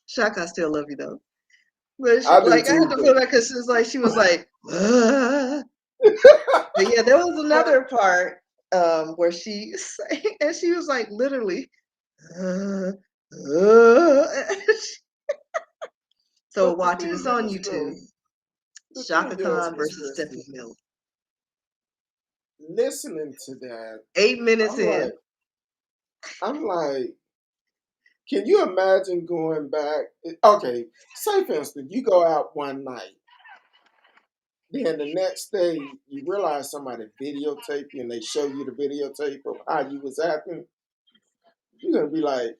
Shaka, I still love you though. But I do like I had too, to but feel that because she was like, But yeah, there was another part where she sang, and she was like literally. uh, so but the watch it. thing It's on is, YouTube. though, the Shaka thing is, Khan Miss versus Risky, Stephanie Mills. listening to that, 8 minutes I'm like, in. I'm like, can you imagine going back? Okay, say for instance, you go out one night, then the next day you realize somebody videotape you and they show you the videotape of how you was acting. You're gonna be like,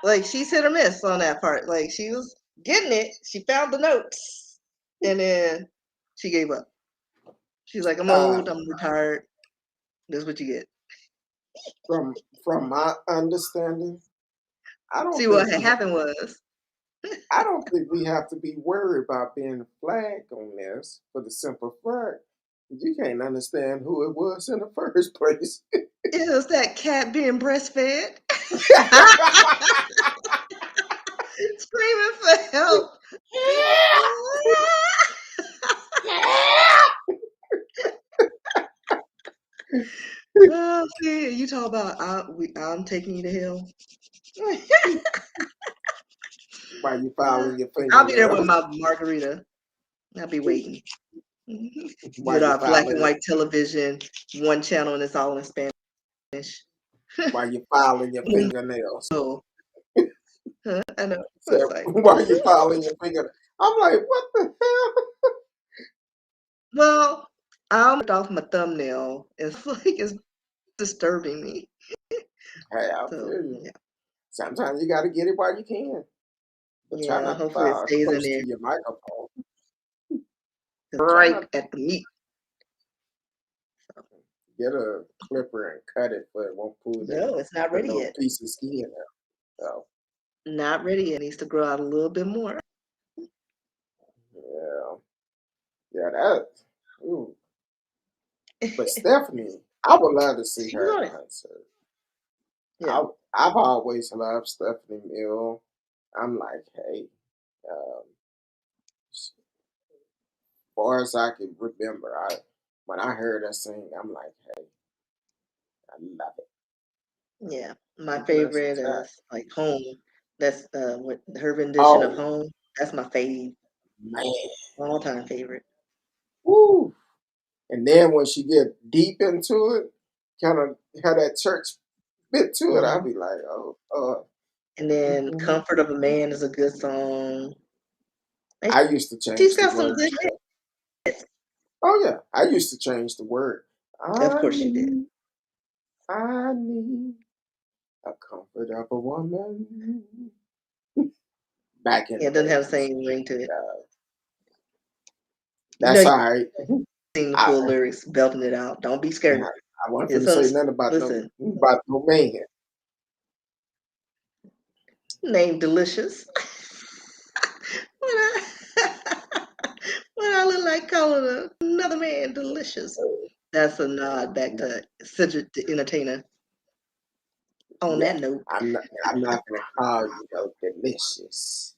Like she's hit or miss on that part. Like she was getting it. She found the notes, and then she gave up. She's like, I'm old. I'm retired. This is what you get. From my understanding, I don't See, think what had happened was, I don't think we have to be worried about being flagged on this for the simple fact you can't understand who it was in the first place. it was that cat being breastfed, screaming for help. Oh, see, you talk about I'm taking you to hell. While you filing your I'll be there with fingernails, my margarita. I'll be waiting. while With you our black and filing white television, one channel, and it's all in Spanish. while you filing your fingernails. Oh, I know. So, It's like, while you filing your fingernails, I'm like, what the hell? well, I ripped off my thumbnail. It's like it's disturbing me. Hey, I So feel you. Sometimes you got to get it while you can, but try yeah, not to hopefully it file stays in close there to your microphone. Try right not to at the meat. get a clipper and cut it, but it won't pull No, it's not the ready little yet. piece of skin out. So, Not ready yet. It needs to grow out a little bit more. yeah, yeah, that. Ooh. But Stephanie, I would love to see She's her on in it. concert. Yeah. I've always loved Stephanie Mill. I'm like, hey, as far as I can remember, when I heard her sing, I'm like, hey, I love it. Yeah. My She blessed favorite the child. is like Home. That's what her rendition of Oh Home. That's my fave. man, All time favorite. woo! And then when she get deep into it, kind of had that church bit to it, I'll Hmm. be like, oh, And then mhm. Comfort of a Man is a good song. And I used to she's change the got some good words. hits. Oh yeah, I used to change the word. Of I course she did. need, I need a comfort of a woman. Back in Yeah, the it doesn't have the days, same ring to it. uh, You know, that's you all right. sing the I, full lyrics, belting it out. Don't be I, scared. I wasn't It's finna say on. nothing Listen, about no man. name Delicious. When I, when I look like calling another man delicious. That's a nod back to Cedric the Entertainer. On Yeah, that note, I'm not gonna call you no delicious.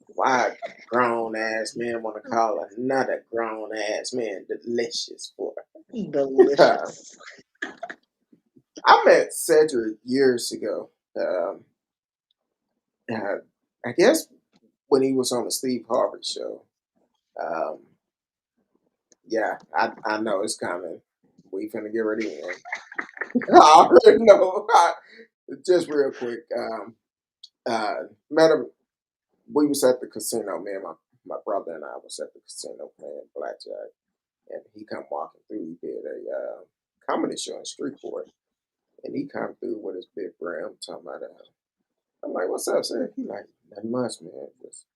Why a grown ass man want to call another grown ass man delicious for? delicious. I met Cedric years ago. Uh, I guess when he was on the Steve Harvey show. Um, yeah, I know it's coming. We finna get ready in. I already know. Just real quick. Met him. We was at the casino. Me and my brother and I was at the casino playing blackjack, and he come walking through. He did a comedy show in Streetport, and he come through with his big brim talking about. I'm like, "What's up, sir?" He like, "Nothing much, man. Just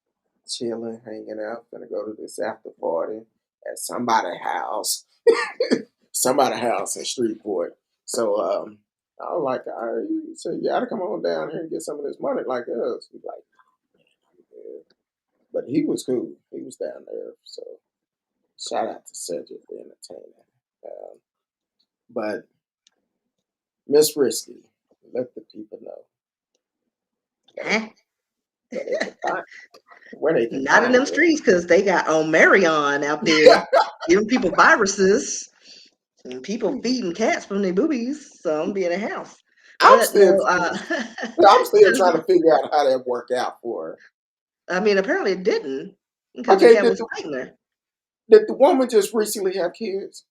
chilling, hanging out. Gonna go to this after party at somebody's house, somebody's house in Streetport." So I was like, "All right," he said, "You gotta come on down here and get some of this money like us." He's like, "Yeah." But he was cool. He was down there. So shout out to Cedric the Entertainer. Um, but Miss Rskee, let the people know Huh? where they can find where they can Not in find them you. streets because they got on Marion out there giving people viruses. And people feeding cats from their boobies, so I'm be in a house. I'm But still no, I'm still trying to figure out how that worked out for her. I mean, apparently it didn't because the Okay, cat was fighting her. did the woman just recently have kids?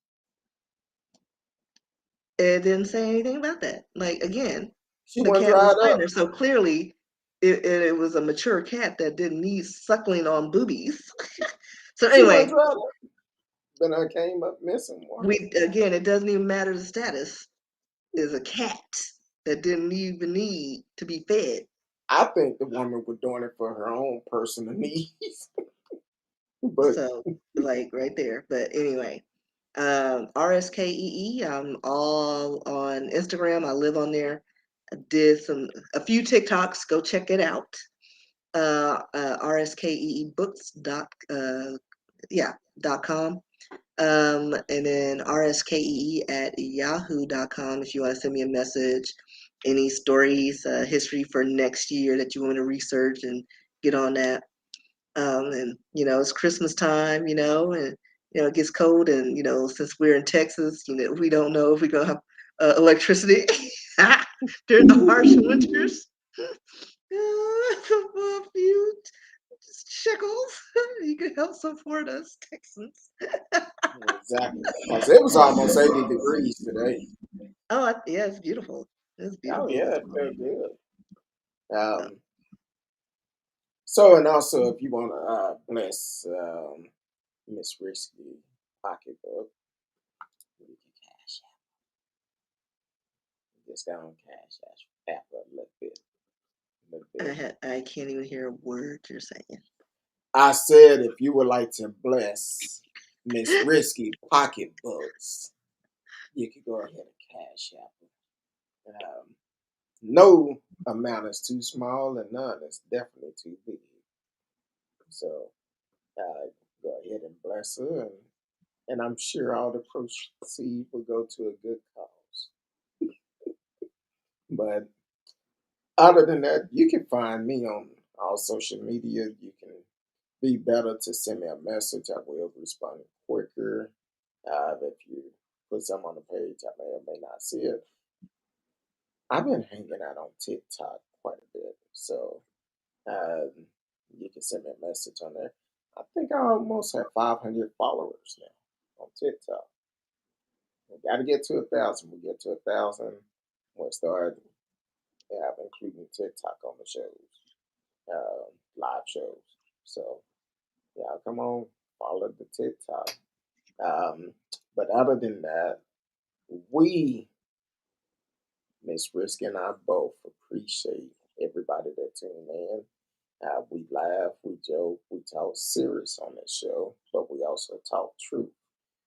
It didn't say anything about that. Like again, She the went cat was dried fighting up. her, so clearly it was a mature cat that didn't need suckling on boobies. So She went anyway, dried up. Then I came up missing one. it doesn't even matter the status. Is a cat that didn't even need to be fed. I think the woman was doing it for her own personal needs. But So like right there. But anyway, Rskee. I'm all on Instagram. I live on there. I did a few TikToks. Go check it out. RSKEebooks dot com. And then RSKE at yahoo.com if you want to send me a message, any stories, history for next year that you want to research and get on that. And it's Christmas time, and it gets cold, and since we're in Texas, we don't know if we're gonna have electricity during the harsh winters. A few shekels, you can help support us, Texans. exactly. Because it was almost 80 degrees today. Oh, yeah, it's beautiful. It's Oh beautiful. yeah, it felt good. Um, so and also if you want to bless Miss Rskee pocketbook, you can cash out. Just go on cash app a little bit. A little bit. I can't even hear a word you're saying. I said if you would like to bless Miss Rskee pocketbooks, you could go ahead and cash app it. No amount is too small and none is definitely too big. So go ahead and bless her, and I'm sure all the proceeds will go to a good cause. But other than that, you can find me on all social media. You can be better to send me a message. I will respond quicker. If you put some on the page, I may or may not see it. I've been hanging out on TikTok quite a bit, so um, you can send me a message on there. I think I almost have 500 followers now on TikTok. We got to get to 1,000. We get to 1,000, we'll start including TikTok on the shows, live shows. So yeah, come on, follow the TikTok. Um, but other than that, we, Miss Risk and I both appreciate everybody that tuned in. We laugh, we joke, we talk serious on this show, but we also talk truth.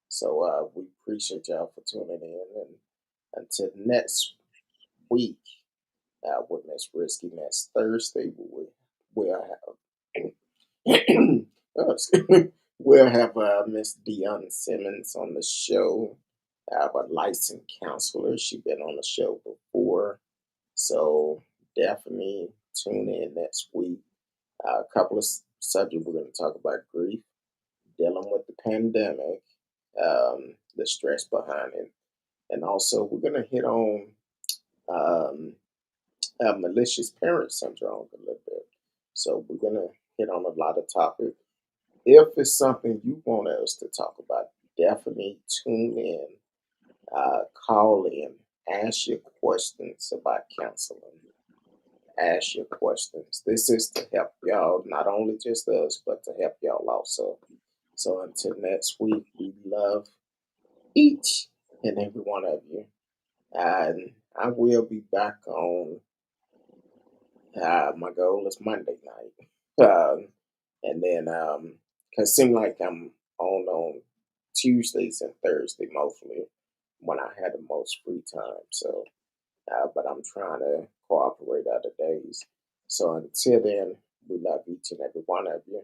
So we appreciate y'all for tuning in. And until next week with Miss Risky next Thursday, we'll have we'll have Miss Dion Simmons on the show. A licensed counselor. She's been on the show before. So definitely tune in next week. A couple of subjects we're going to talk about: grief, dealing with the pandemic, the stress behind it, and also we're going to hit on um, malicious parent syndrome a little bit. So we're going to hit on a lot of topics. If it's something you want us to talk about, definitely tune in, call in, ask your questions about counseling. Ask your questions. This is to help y'all, not only just us, but to help y'all also. So until next week, we love each and every one of you. And I will be back on, my goal is Monday night. And then, because it seems like I'm on Tuesdays and Thursday mostly when I had the most free time. So, but I'm trying to cooperate other days. So until then, we love each and every one of you.